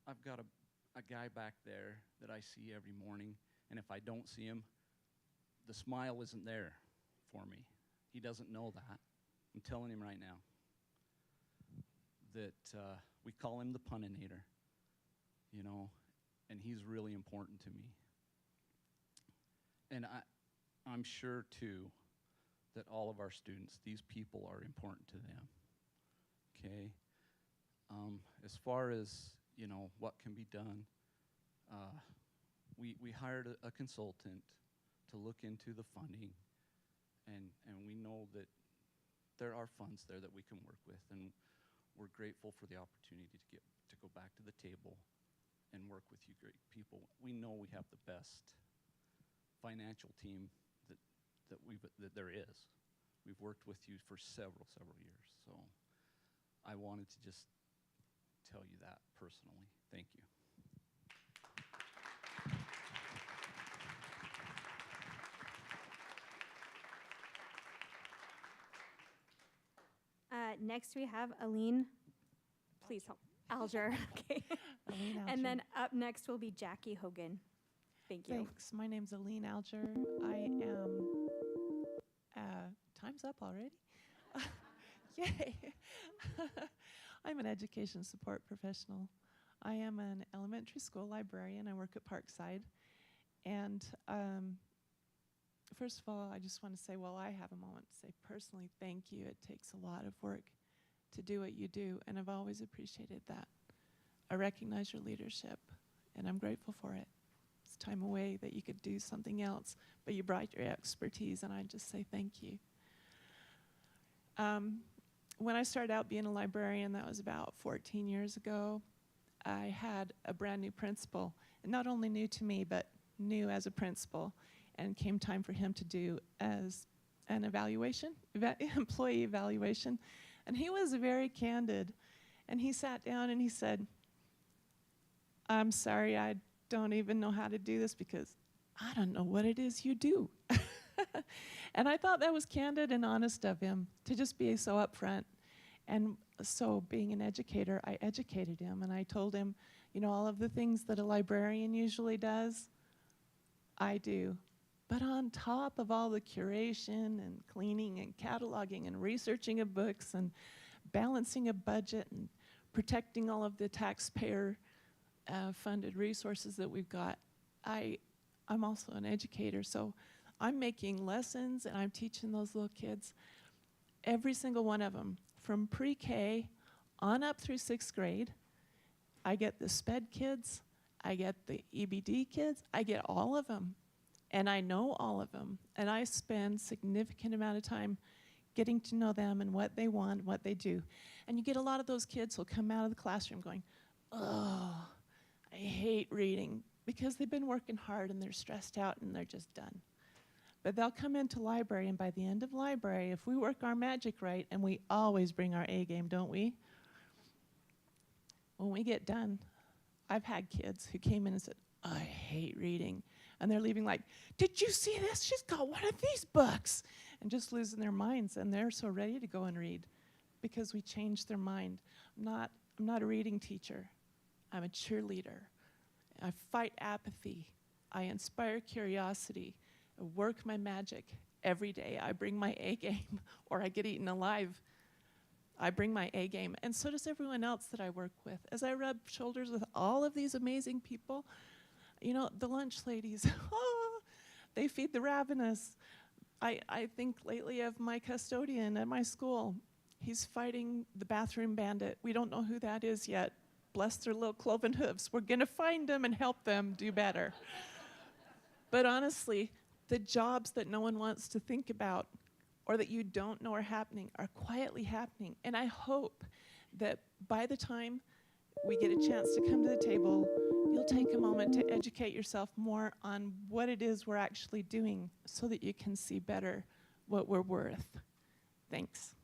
I've got a guy back there that I see every morning, and if I don't see him, the smile isn't there for me. He doesn't know that. I'm telling him right now that we call him the puninator, you know, and he's really important to me. And I'm sure, too, that all of our students, these people are important to them, okay? As far as, you know, what can be done, we hired a consultant to look into the funding, and we know that there are funds there that we can work with, and we're grateful for the opportunity to go back to the table and work with you great people. We know we have the best financial team that there is. We've worked with you for several years, so I wanted to just tell you that personally. Thank you. Next we have Aline, please help, Alger, okay. Aline Alger. And then up next will be Jackie Hogan. Thank you. Thanks. My name's Aline Alger. I am, time's up already? Yay. I'm an education support professional. I am an elementary school librarian. I work at Parkside. And first of all, I just want to say, while I have a moment to say personally, thank you. It takes a lot of work to do what you do, and I've always appreciated that. I recognize your leadership, and I'm grateful for it. It's time away that you could do something else, but you brought your expertise, and I just say thank you. When I started out being a librarian, that was about 14 years ago, I had a brand new principal, and not only new to me, but new as a principal, and came time for him to do as an evaluation, employee evaluation, and he was very candid, and he sat down and he said, I'm sorry, I don't even know how to do this because I don't know what it is you do. And I thought that was candid and honest of him to just be so upfront. And so being an educator, I educated him and I told him, you know, all of the things that a librarian usually does, I do. But on top of all the curation and cleaning and cataloging and researching of books and balancing a budget and protecting all of the taxpayer funded resources that we've got. I'm also an educator, so I'm making lessons and I'm teaching those little kids, every single one of them, from pre-K on up through 6th grade. I get the SPED kids, I get the EBD kids, I get all of them. And I know all of them. And I spend significant amount of time getting to know them and what they want, what they do. And you get a lot of those kids who'll come out of the classroom going, oh, I hate reading, because they've been working hard and they're stressed out and they're just done. But they'll come into library, and by the end of library, if we work our magic right, and we always bring our A game, don't we? When we get done, I've had kids who came in and said, I hate reading. And they're leaving like, did you see this? She's got one of these books. And just losing their minds, and they're so ready to go and read because we changed their mind. I'm not a reading teacher. I'm a cheerleader. I fight apathy. I inspire curiosity. I work my magic every day. I bring my A game, or I get eaten alive. I bring my A game, and so does everyone else that I work with. As I rub shoulders with all of these amazing people, you know, the lunch ladies, they feed the ravenous. I think lately of my custodian at my school. He's fighting the bathroom bandit. We don't know who that is yet. Bless their little cloven hooves. We're gonna find them and help them do better. But honestly, the jobs that no one wants to think about or that you don't know are happening are quietly happening. And I hope that by the time we get a chance to come to the table, you'll take a moment to educate yourself more on what it is we're actually doing so that you can see better what we're worth. Thanks.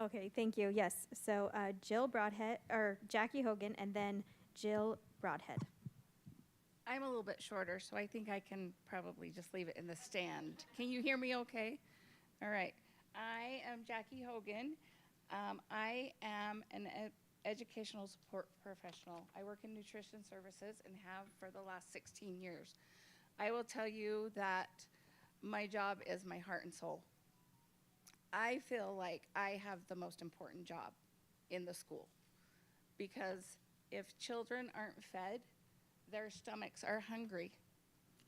Okay, thank you. Yes, so Jill Broadhead, or Jackie Hogan, and then Jill Broadhead. I'm a little bit shorter, so I think I can probably just leave it in the stand. Can you hear me okay? All right. I am Jackie Hogan. I am an educational support professional. I work in nutrition services and have for the last 16 years. I will tell you that my job is my heart and soul. I feel like I have the most important job in the school, because if children aren't fed, their stomachs are hungry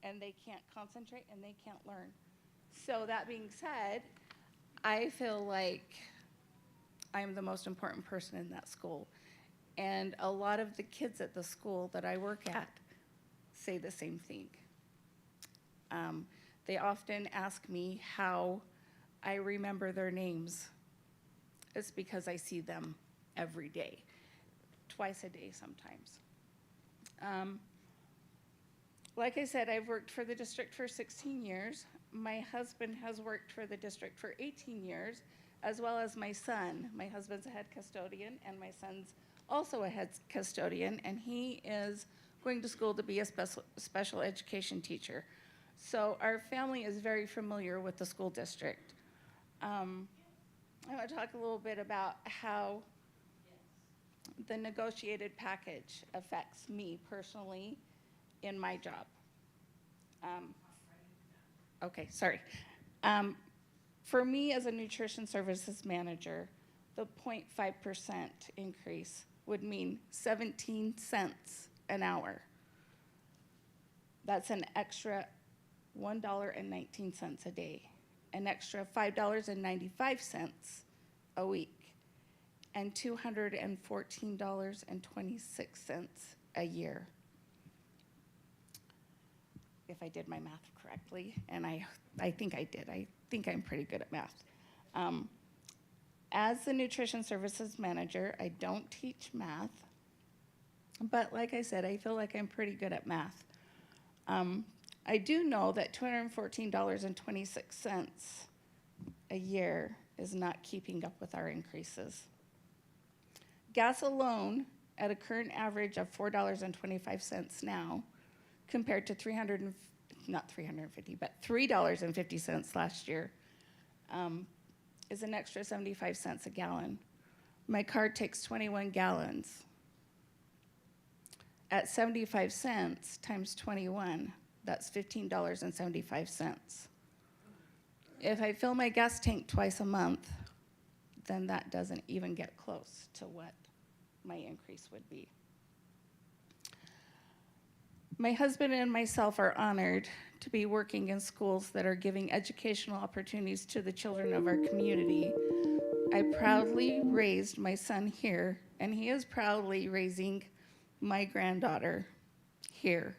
and they can't concentrate and they can't learn. So that being said, I feel like I'm the most important person in that school. And a lot of the kids at the school that I work at say the same thing. They often ask me how I remember their names. It's because I see them every day, twice a day sometimes. Like I said, I've worked for the district for 16 years. My husband has worked for the district for 18 years, as well as my son. My husband's a head custodian, and my son's also a head custodian, and he is going to school to be a special education teacher. So our family is very familiar with the school district. I want to talk a little bit about how the negotiated package affects me personally in my job. Okay, sorry. For me as a nutrition services manager, the 0.5% increase would mean 17 cents an hour. That's an extra $1.19 a day, an extra $5.95 a week, and $214.26 a year. If I did my math correctly, and I think I did. I think I'm pretty good at math. As the nutrition services manager, I don't teach math, but like I said, I feel like I'm pretty good at math. I do know that $214.26 a year is not keeping up with our increases. Gas alone, at a current average of $4.25 now, compared to $3.50 last year, is an extra 75 cents a gallon. My car takes 21 gallons. At 75 cents times 21, that's $15.75. If I fill my gas tank twice a month, then that doesn't even get close to what my increase would be. My husband and myself are honored to be working in schools that are giving educational opportunities to the children of our community. I proudly raised my son here, and he is proudly raising my granddaughter here.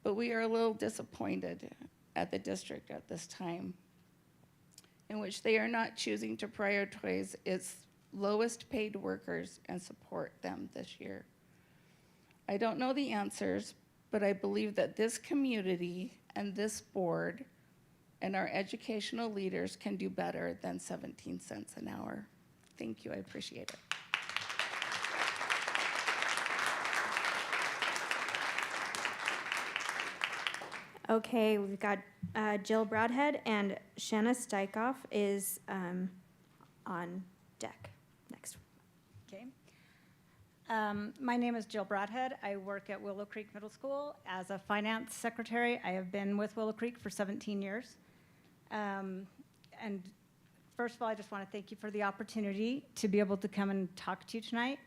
But we are a little disappointed at the district at this time, in which they are not choosing to prioritize its lowest paid workers and support them this year. I don't know the answers, but I believe that this community and this board and our educational leaders can do better than 17 cents an hour. Thank you, I appreciate it. Okay, we've got Jill Broadhead, and Shanna Steichoff is on deck next. Okay. My name is Jill Broadhead. I work at Willow Creek Middle School as a finance secretary. I have been with Willow Creek for 17 years. And first of all, I just want to thank you for the opportunity to be able to come and talk to you tonight.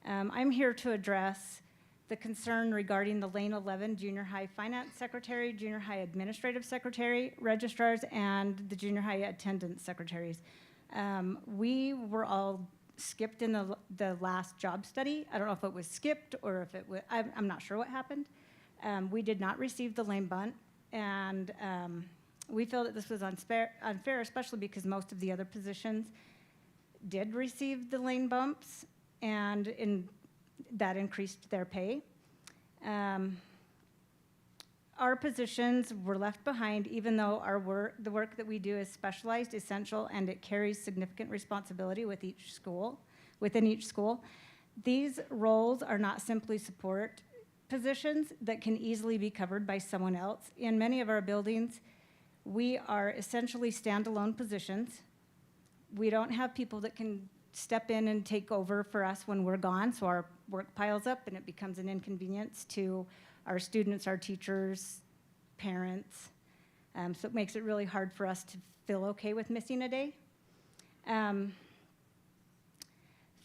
I'm here to address the concern regarding the Lane 11 Junior High Finance Secretary, Junior High Administrative Secretary, registrars, and the Junior High Attendance Secretaries. We were all skipped in the last job study. I don't know if it was skipped or if it was, I'm not sure what happened. We did not receive the lane bump, and we feel that this was unfair, especially because most of the other positions did receive the lane bumps, and that increased their pay. Our positions were left behind, even though the work that we do is specialized, essential, and it carries significant responsibility within each school. These roles are not simply support positions that can easily be covered by someone else. In many of our buildings, we are essentially standalone positions. We don't have people that can step in and take over for us when we're gone, so our work piles up and it becomes an inconvenience to our students, our teachers, parents. So it makes it really hard for us to feel okay with missing a day.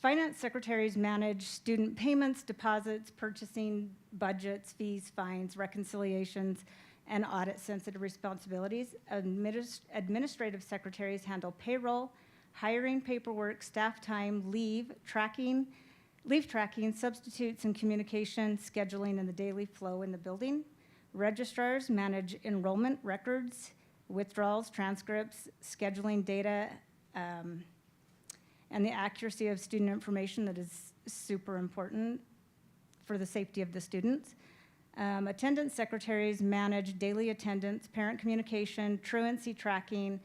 Finance secretaries manage student payments, deposits, purchasing, budgets, fees, fines, reconciliations, and audit-sensitive responsibilities. Administrative secretaries handle payroll, hiring, paperwork, staff time, leave tracking, substitutes and communication, scheduling, and the daily flow in the building. Registrars manage enrollment records, withdrawals, transcripts, scheduling data, and the accuracy of student information that is super important for the safety of the students. Attendance secretaries manage daily attendance, parent communication, truancy tracking,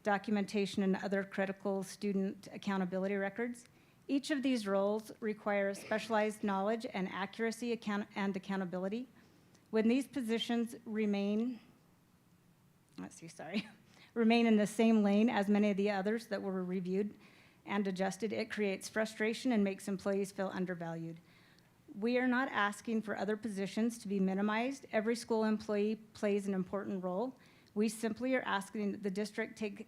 documentation, and other critical student accountability records. Each of these roles requires specialized knowledge and accuracy and accountability. When these positions remain in the same lane as many of the others that were reviewed and adjusted, it creates frustration and makes employees feel undervalued. We are not asking for other positions to be minimized. Every school employee plays an important role. We simply are asking that the district take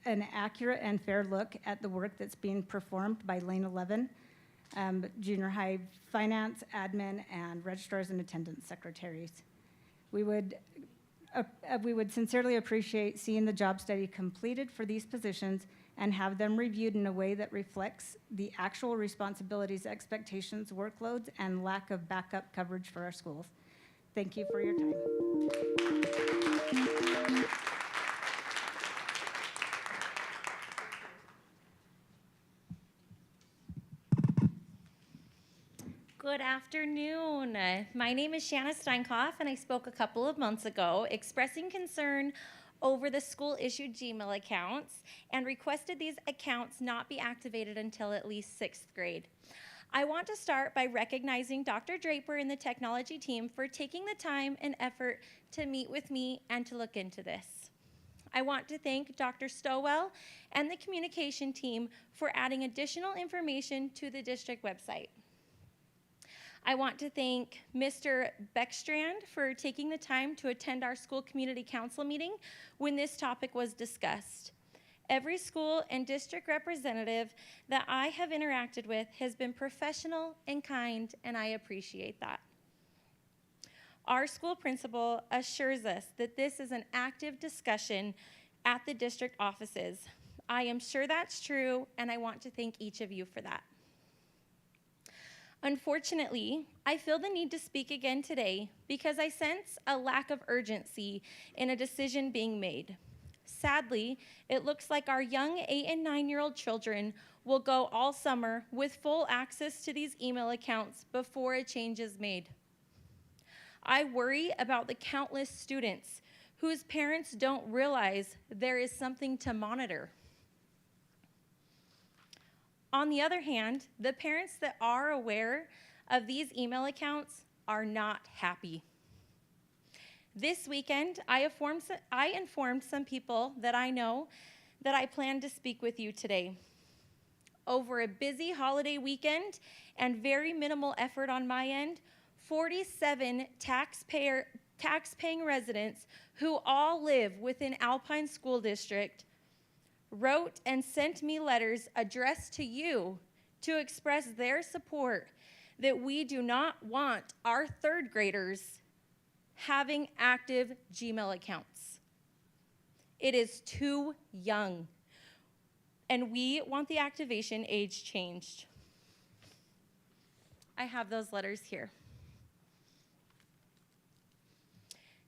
an accurate and fair look at the work that's being performed by Lane 11, junior high finance, admin, and registrars and attendance secretaries. We would sincerely appreciate seeing the job study completed for these positions and have them reviewed in a way that reflects the actual responsibilities, expectations, workloads, and lack of backup coverage for our schools. Thank you for your time. Good afternoon. My name is Shanna Steinkoff, and I spoke a couple of months ago expressing concern over the school-issued Gmail accounts and requested these accounts not be activated until at least 6th grade. I want to start by recognizing Dr. Draper and the technology team for taking the time and effort to meet with me and to look into this. I want to thank Dr. Stowell and the communication team for adding additional information to the district website. I want to thank Mr. Beckstrand for taking the time to attend our school community council meeting when this topic was discussed. Every school and district representative that I have interacted with has been professional and kind, and I appreciate that. Our school principal assures us that this is an active discussion at the district offices. I am sure that's true, and I want to thank each of you for that. Unfortunately, I feel the need to speak again today because I sense a lack of urgency in a decision being made. Sadly, it looks like our young 8- and 9-year-old children will go all summer with full access to these email accounts before a change is made. I worry about the countless students whose parents don't realize there is something to monitor. On the other hand, the parents that are aware of these email accounts are not happy. This weekend, I informed some people that I know that I plan to speak with you today. Over a busy holiday weekend and very minimal effort on my end, 47 tax-paying residents who all live within Alpine School District wrote and sent me letters addressed to you to express their support that we do not want our third graders having active Gmail accounts. It is too young, and we want the activation age changed. I have those letters here.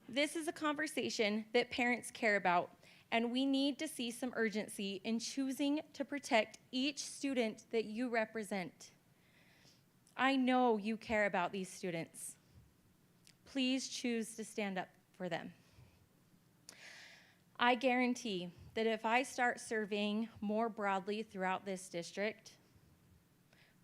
This is a conversation that parents care about, and we need to see some urgency in choosing to protect each student that you represent. I know you care about these students. Please choose to stand up for them. I guarantee that if I start surveying more broadly throughout this district,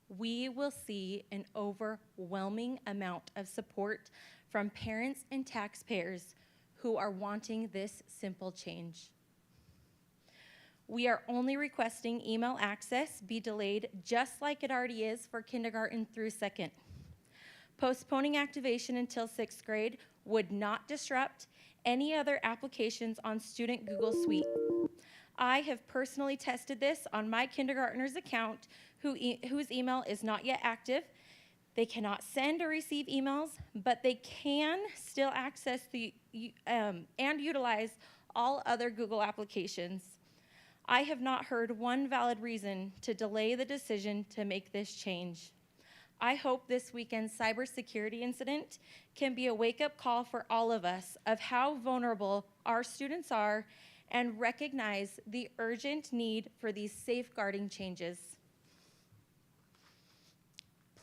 we will see an overwhelming amount of support from parents and taxpayers who are wanting this simple change. We are only requesting email access be delayed just like it already is for kindergarten through 2nd. Postponing activation until 6th grade would not disrupt any other applications on Student Google Suite. I have personally tested this on my kindergartner's account whose email is not yet active. They cannot send or receive emails, but they can still access and utilize all other Google applications. I have not heard one valid reason to delay the decision to make this change. I hope this weekend's cybersecurity incident can be a wake-up call for all of us of how vulnerable our students are and recognize the urgent need for these safeguarding changes.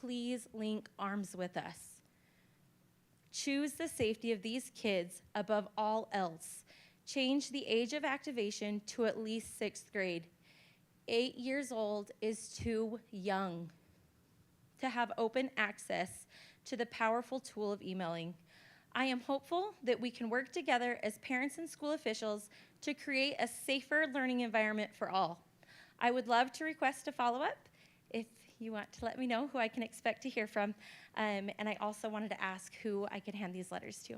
Please link arms with us. Choose the safety of these kids above all else. Change the age of activation to at least 6th grade. 8 years old is too young to have open access to the powerful tool of emailing. I am hopeful that we can work together as parents and school officials to create a safer learning environment for all. I would love to request a follow-up if you want to let me know who I can expect to hear from. And I also wanted to ask who I could hand these letters to.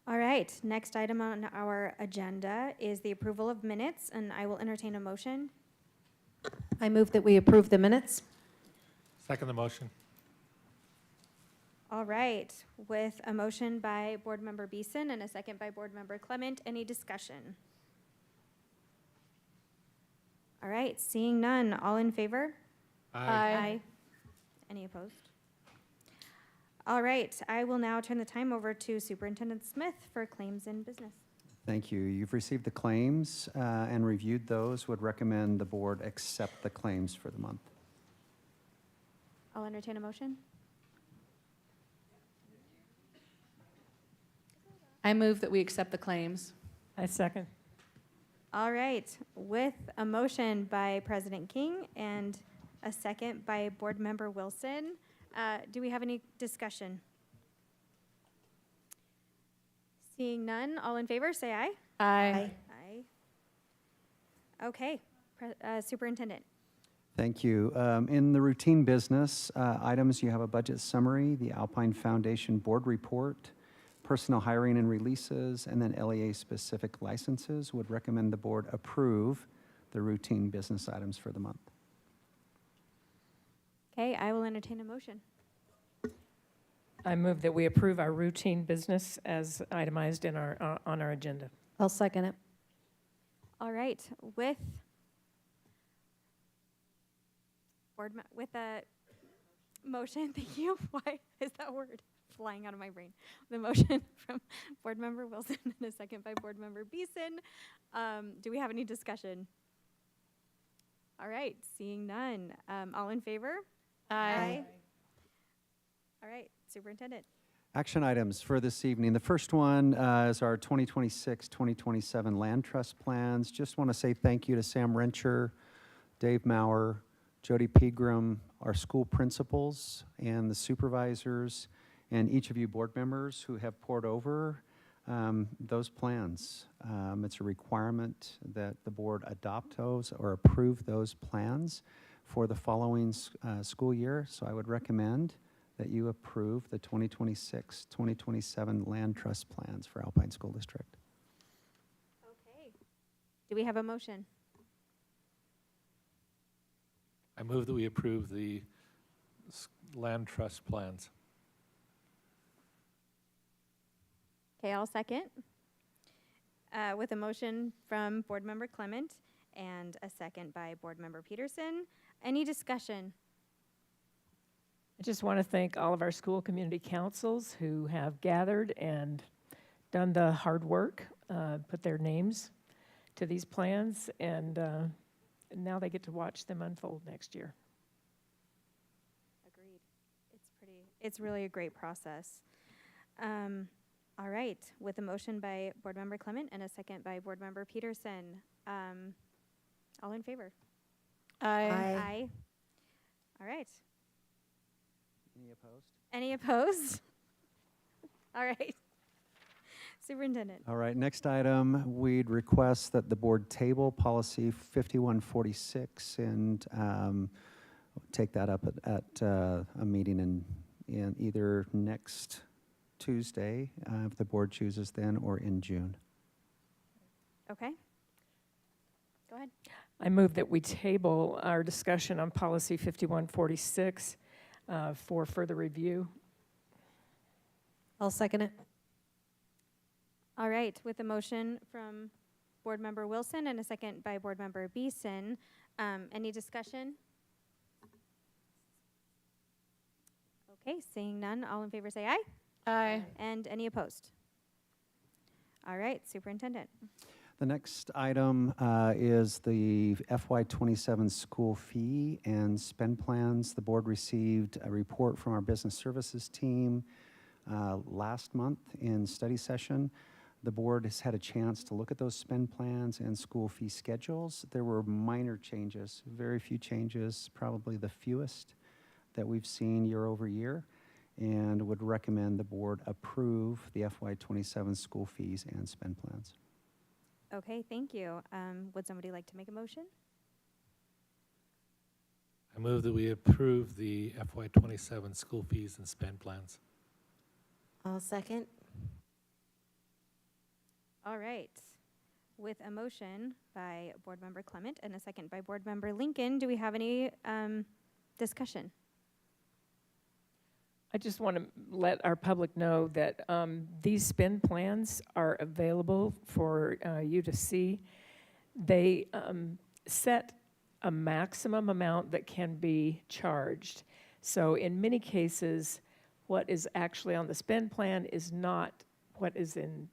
All right, next item on our agenda is the approval of minutes, and I will entertain a motion. I move that we approve the minutes. Second the motion. All right, with a motion by Board Member Beeson and a second by Board Member Clement, any discussion? All right, seeing none, all in favor? Aye. Any opposed? All right, I will now turn the time over to Superintendent Smith for claims and business. Thank you. You've received the claims and reviewed those. Would recommend the board accept the claims for the month. I'll entertain a motion. I move that we accept the claims. I second. All right, with a motion by President King and a second by Board Member Wilson, do we have any discussion? Seeing none, all in favor, say aye. Aye. Aye. Okay, Superintendent. Thank you. In the routine business items, you have a budget summary, the Alpine Foundation Board Report, personnel hiring and releases, and then LEA-specific licenses. Would recommend the board approve the routine business items for the month. Okay, I will entertain a motion. I move that we approve our routine business as itemized in our, on our agenda. I'll second it. All right, with a motion, thank you. Why is that word flying out of my brain? The motion from Board Member Wilson and a second by Board Member Beeson. Do we have any discussion? All right, seeing none. All in favor? Aye. All right, Superintendent. Action items for this evening. The first one is our 2026-2027 land trust plans. Just want to say thank you to Sam Rencher, Dave Maurer, Jody Pegram, our school principals, and the supervisors, and each of you board members who have poured over those plans. It's a requirement that the board adopt those or approve those plans for the following school year. So I would recommend that you approve the 2026-2027 land trust plans for Alpine School District. Okay. Do we have a motion? I move that we approve the land trust plans. Okay, I'll second. With a motion from Board Member Clement and a second by Board Member Peterson. Any discussion? I just want to thank all of our school community councils who have gathered and done the hard work, put their names to these plans, and now they get to watch them unfold next year. Agreed. It's really a great process. All right, with a motion by Board Member Clement and a second by Board Member Peterson. All in favor? Aye. Aye. All right. Any opposed? Any opposed? All right. Superintendent. All right, next item, we'd request that the board table policy 5146 and take that up at a meeting in either next Tuesday, if the board chooses then, or in June. Okay. Go ahead. I move that we table our discussion on policy 5146 for further review. I'll second it. All right, with a motion from Board Member Wilson and a second by Board Member Beeson, any discussion? Okay, seeing none, all in favor say aye. Aye. And any opposed? All right, Superintendent. The next item is the FY27 school fee and spend plans. The board received a report from our business services team last month in study session. The board has had a chance to look at those spend plans and school fee schedules. There were minor changes, very few changes, probably the fewest that we've seen year over year, and would recommend the board approve the FY27 school fees and spend plans. Okay, thank you. Would somebody like to make a motion? I move that we approve the FY27 school fees and spend plans. I'll second. All right. With a motion by Board Member Clement and a second by Board Member Lincoln, do we have any discussion? I just want to let our public know that these spend plans are available for you to see. They set a maximum amount that can be charged. So in many cases, what is actually on the spend plan is not what is in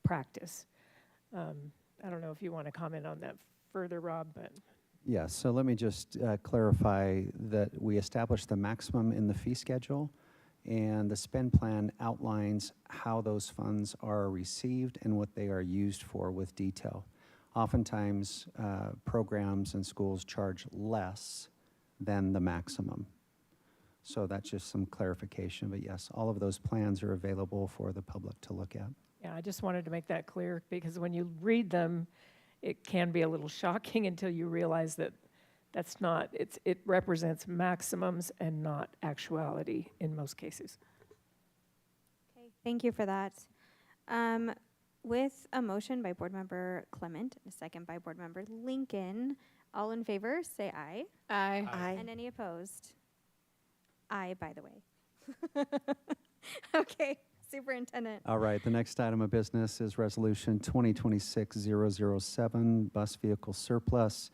practice. I don't know if you want to comment on that further, Rob, but. Yes, so let me just clarify that we established the maximum in the fee schedule, and the spend plan outlines how those funds are received and what they are used for with detail. Oftentimes, programs and schools charge less than the maximum. So that's just some clarification, but yes, all of those plans are available for the public to look at. Yeah, I just wanted to make that clear, because when you read them, it can be a little shocking until you realize that that's not, it represents maximums and not actuality in most cases. Okay, thank you for that. With a motion by Board Member Clement and a second by Board Member Lincoln, all in favor, say aye. Aye. Aye. And any opposed? Aye, by the way. Okay, Superintendent. All right, the next item of business is Resolution 2026-007, bus vehicle surplus.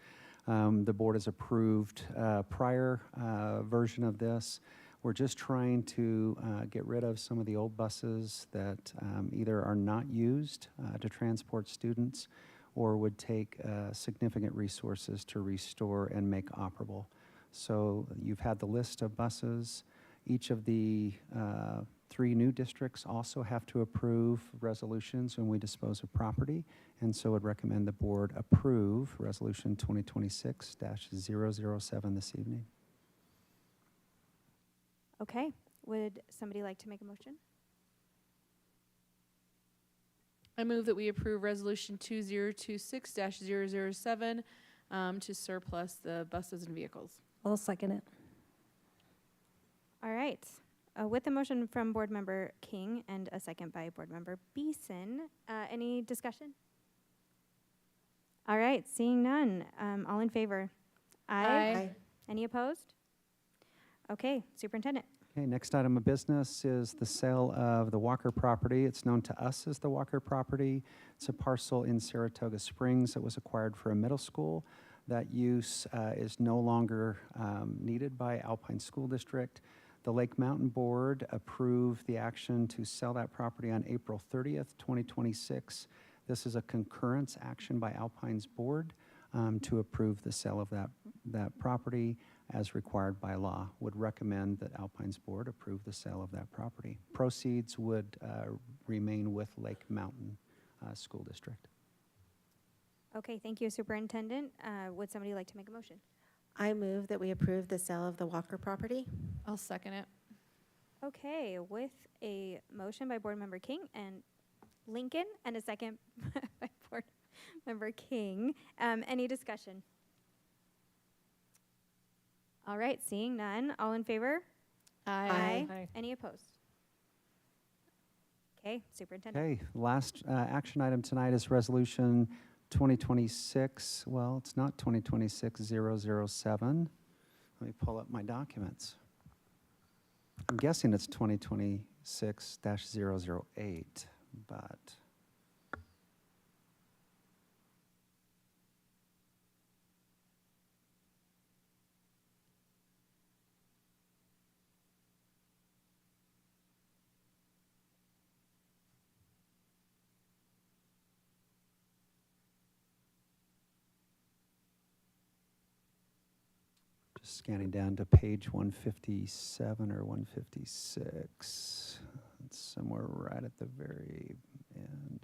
The board has approved prior version of this. We're just trying to get rid of some of the old buses that either are not used to transport students or would take significant resources to restore and make operable. So you've had the list of buses. Each of the 3 new districts also have to approve resolutions when we dispose of property, and so would recommend the board approve Resolution 2026-007 this evening. Okay, would somebody like to make a motion? I move that we approve Resolution 2026-007 to surplus the buses and vehicles. I'll second it. All right. With the motion from Board Member King and a second by Board Member Beeson, any discussion? All right, seeing none. All in favor? Aye. Any opposed? Okay, Superintendent. Okay, next item of business is the sale of the Walker property. It's known to us as the Walker property. It's a parcel in Saratoga Springs that was acquired for a middle school. That use is no longer needed by Alpine School District. The Lake Mountain Board approved the action to sell that property on April 30th, 2026. This is a concurrence action by Alpine's board to approve the sale of that property as required by law. Would recommend that Alpine's board approve the sale of that property. Proceeds would remain with Lake Mountain School District. Okay, thank you, Superintendent. Would somebody like to make a motion? I move that we approve the sale of the Walker property. I'll second it. Okay, with a motion by Board Member King and Lincoln and a second by Board Member King, any discussion? All right, seeing none. All in favor? Aye. Aye. Any opposed? Okay, Superintendent. Okay, last action item tonight is Resolution 2026, well, it's not 2026-007. Let me pull up my documents. I'm guessing it's 2026-008, but scanning down to page 157 or 156. It's somewhere right at the very end.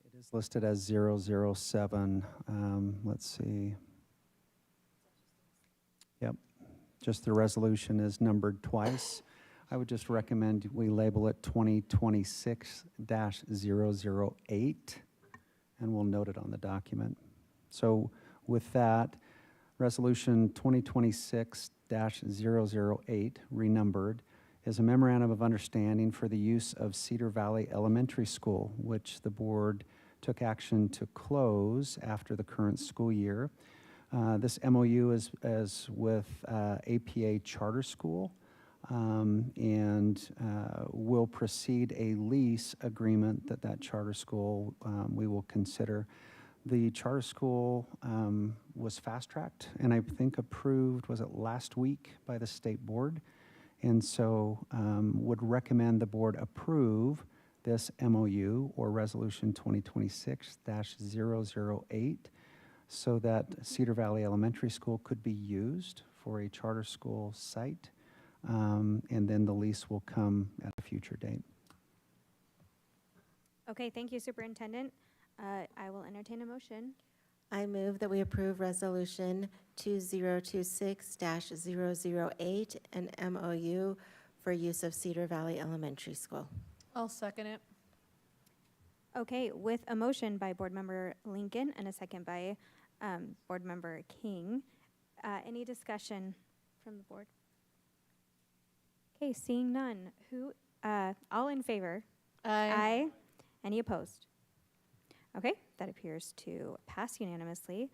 It is listed as 007. Let's see. Yep, just the resolution is numbered twice. I would just recommend we label it 2026-008, and we'll note it on the document. So with that, Resolution 2026-008, renumbered, is a memorandum of understanding for the use of Cedar Valley Elementary School, which the board took action to close after the current school year. This MOU is with APA Charter School and will precede a lease agreement that charter school we will consider. The charter school was fast-tracked and I think approved, was it last week, by the state board? And so would recommend the board approve this MOU or Resolution 2026-008 so that Cedar Valley Elementary School could be used for a charter school site, and then the lease will come at a future date. Okay, thank you, Superintendent. I will entertain a motion. I move that we approve Resolution 2026-008, an MOU for use of Cedar Valley Elementary School. I'll second it. Okay, with a motion by Board Member Lincoln and a second by Board Member King, any discussion from the board? Okay, seeing none. All in favor? Aye. Any opposed? Okay, that appears to pass unanimously.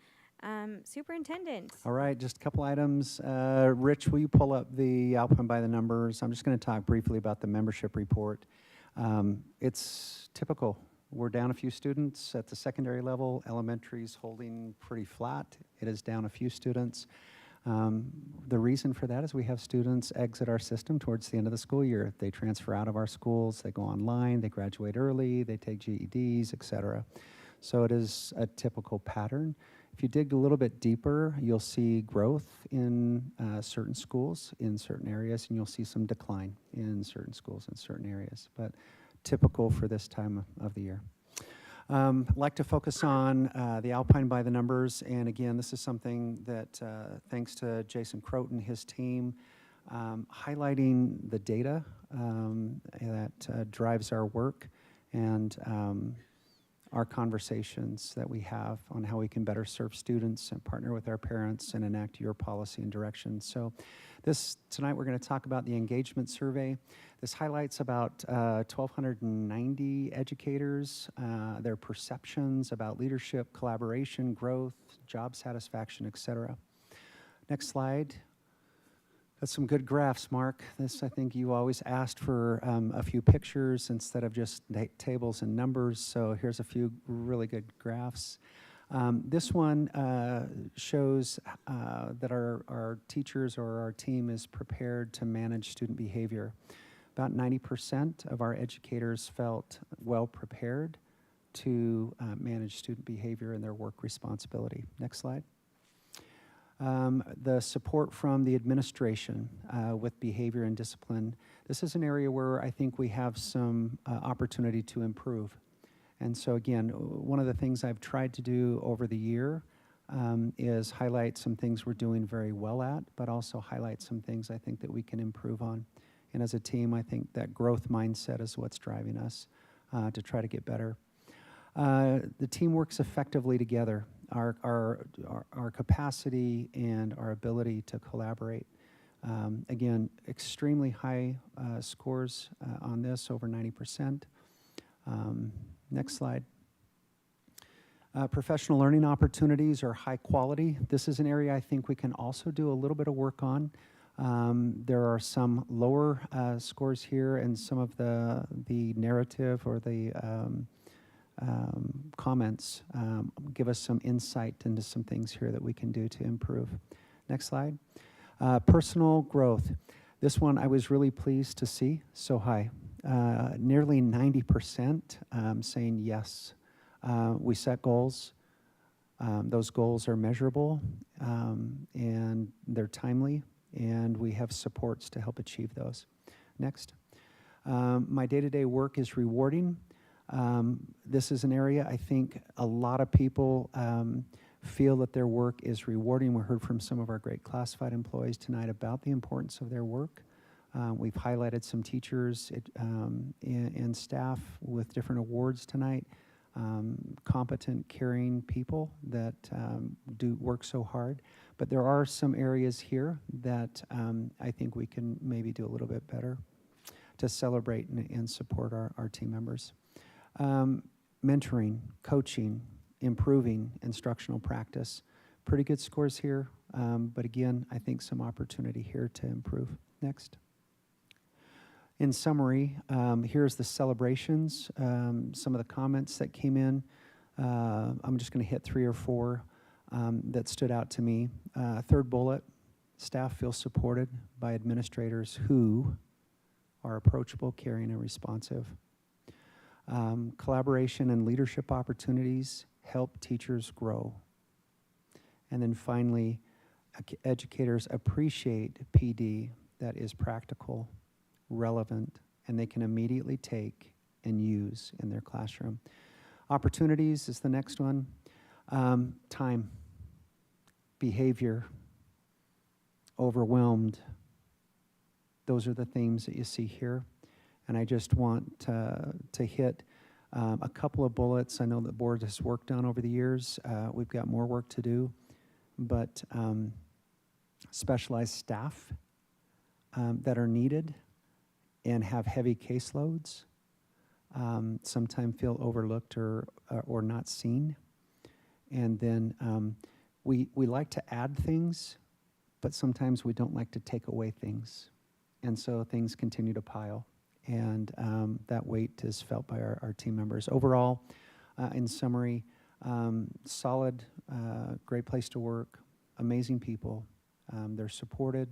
Superintendent. All right, just a couple items. Rich, will you pull up the Alpine by the numbers? I'm just going to talk briefly about the membership report. It's typical. We're down a few students at the secondary level. Elementary's holding pretty flat. It is down a few students. The reason for that is we have students exit our system towards the end of the school year. They transfer out of our schools, they go online, they graduate early, they take GEDs, et cetera. So it is a typical pattern. If you dig a little bit deeper, you'll see growth in certain schools in certain areas, and you'll see some decline in certain schools in certain areas, but typical for this time of the year. I'd like to focus on the Alpine by the numbers, and again, this is something that, thanks to Jason Croton, his team, highlighting the data that drives our work and our conversations that we have on how we can better serve students and partner with our parents and enact your policy and direction. So tonight we're going to talk about the engagement survey. This highlights about 1,290 educators, their perceptions about leadership, collaboration, growth, job satisfaction, et cetera. Next slide. That's some good graphs, Mark. I think you always asked for a few pictures instead of just tables and numbers, so here's a few really good graphs. This one shows that our teachers or our team is prepared to manage student behavior. About 90% of our educators felt well prepared to manage student behavior and their work responsibility. Next slide. The support from the administration with behavior and discipline. This is an area where I think we have some opportunity to improve. And so again, one of the things I've tried to do over the year is highlight some things we're doing very well at, but also highlight some things I think that we can improve on. And as a team, I think that growth mindset is what's driving us to try to get better. The team works effectively together. Our capacity and our ability to collaborate. Again, extremely high scores on this, over 90%. Next slide. Professional learning opportunities are high quality. This is an area I think we can also do a little bit of work on. There are some lower scores here, and some of the narrative or the comments give us some insight into some things here that we can do to improve. Next slide. Personal growth. This one I was really pleased to see so high. Nearly 90% saying yes. We set goals. Those goals are measurable and they're timely, and we have supports to help achieve those. Next. My day-to-day work is rewarding. This is an area I think a lot of people feel that their work is rewarding. We heard from some of our great classified employees tonight about the importance of their work. We've highlighted some teachers and staff with different awards tonight. Competent, caring people that do work so hard. But there are some areas here that I think we can maybe do a little bit better to celebrate and support our team members. Mentoring, coaching, improving instructional practice. Pretty good scores here, but again, I think some opportunity here to improve. Next. In summary, here's the celebrations, some of the comments that came in. I'm just going to hit 3 or 4 that stood out to me. Third bullet, staff feel supported by administrators who are approachable, caring, and responsive. Collaboration and leadership opportunities help teachers grow. And then finally, educators appreciate PD that is practical, relevant, and they can immediately take and use in their classroom. Opportunities is the next one. Time, behavior, overwhelmed. Those are the themes that you see here. And I just want to hit a couple of bullets. I know the board has worked on over the years. We've got more work to do, but specialized staff that are needed and have heavy caseloads sometimes feel overlooked or not seen. And then we like to add things, but sometimes we don't like to take away things. And so things continue to pile. And that weight is felt by our team members. Overall, in summary, solid, great place to work, amazing people. They're supported,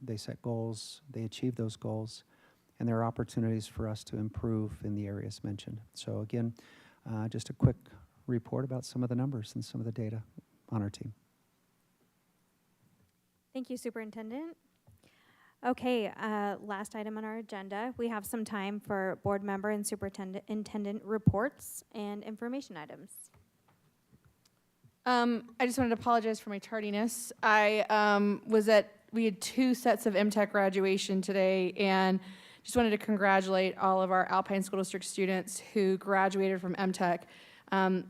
they set goals, they achieve those goals, and there are opportunities for us to improve in the areas mentioned. So again, just a quick report about some of the numbers and some of the data on our team. Thank you, Superintendent. Okay, last item on our agenda. We have some time for board member and superintendent reports and information items. I just wanted to apologize for my tardiness. We had 2 sets of MTech graduation today, and just wanted to congratulate all of our Alpine School District students who graduated from MTech.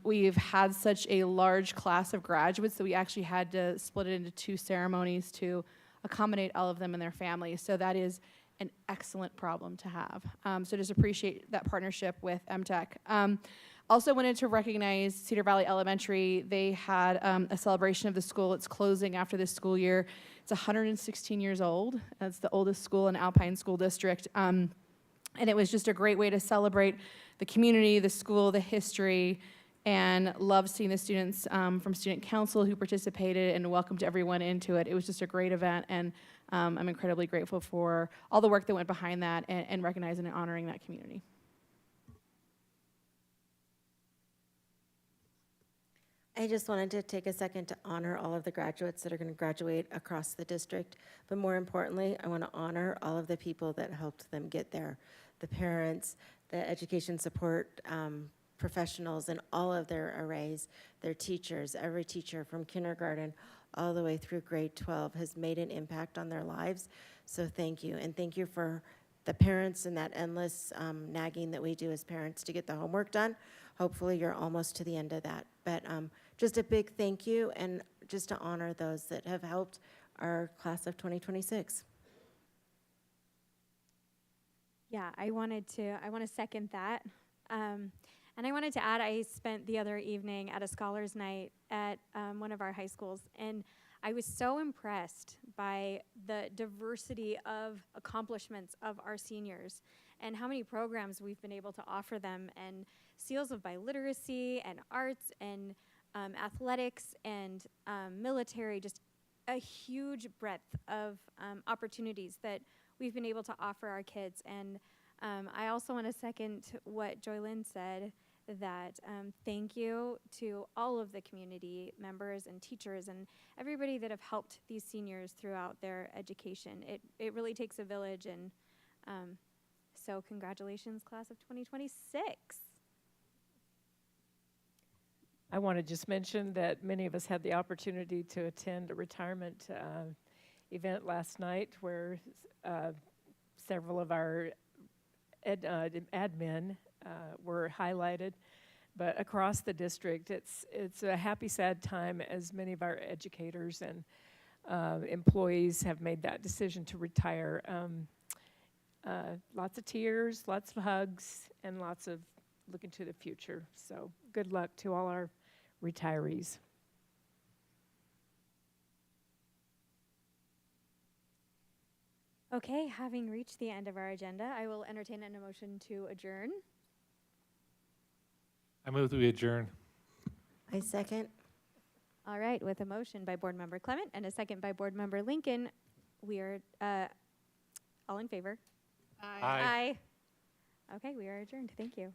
We've had such a large class of graduates that we actually had to split it into 2 ceremonies to accommodate all of them and their families. So that is an excellent problem to have. So just appreciate that partnership with MTech. Also wanted to recognize Cedar Valley Elementary. They had a celebration of the school. It's closing after this school year. It's 116 years old. It's the oldest school in Alpine School District. And it was just a great way to celebrate the community, the school, the history, and love seeing the students from student council who participated and welcomed everyone into it. It was just a great event, and I'm incredibly grateful for all the work that went behind that and recognizing and honoring that community. I just wanted to take a second to honor all of the graduates that are going to graduate across the district. But more importantly, I want to honor all of the people that helped them get there. The parents, the education support professionals and all of their arrays, their teachers, every teacher from kindergarten all the way through grade 12 has made an impact on their lives. So thank you. And thank you for the parents and that endless nagging that we do as parents to get the homework done. Hopefully you're almost to the end of that. But just a big thank you, and just to honor those that have helped our class of 2026. Yeah, I want to second that. And I wanted to add, I spent the other evening at a scholars night at one of our high schools, and I was so impressed by the diversity of accomplishments of our seniors and how many programs we've been able to offer them, and seals of biliteracy and arts and athletics and military, just a huge breadth of opportunities that we've been able to offer our kids. And I also want to second what Joylyn said, that thank you to all of the community members and teachers and everybody that have helped these seniors throughout their education. It really takes a village, and so congratulations, class of 2026. I want to just mention that many of us had the opportunity to attend a retirement event last night where several of our admin were highlighted. But across the district, it's a happy, sad time as many of our educators and employees have made that decision to retire. Lots of tears, lots of hugs, and lots of looking to the future. So good luck to all our retirees. Okay, having reached the end of our agenda, I will entertain a motion to adjourn. I move that we adjourn. I second. All right, with a motion by Board Member Clement and a second by Board Member Lincoln, we are all in favor. Aye. Aye. Okay, we are adjourned. Thank you.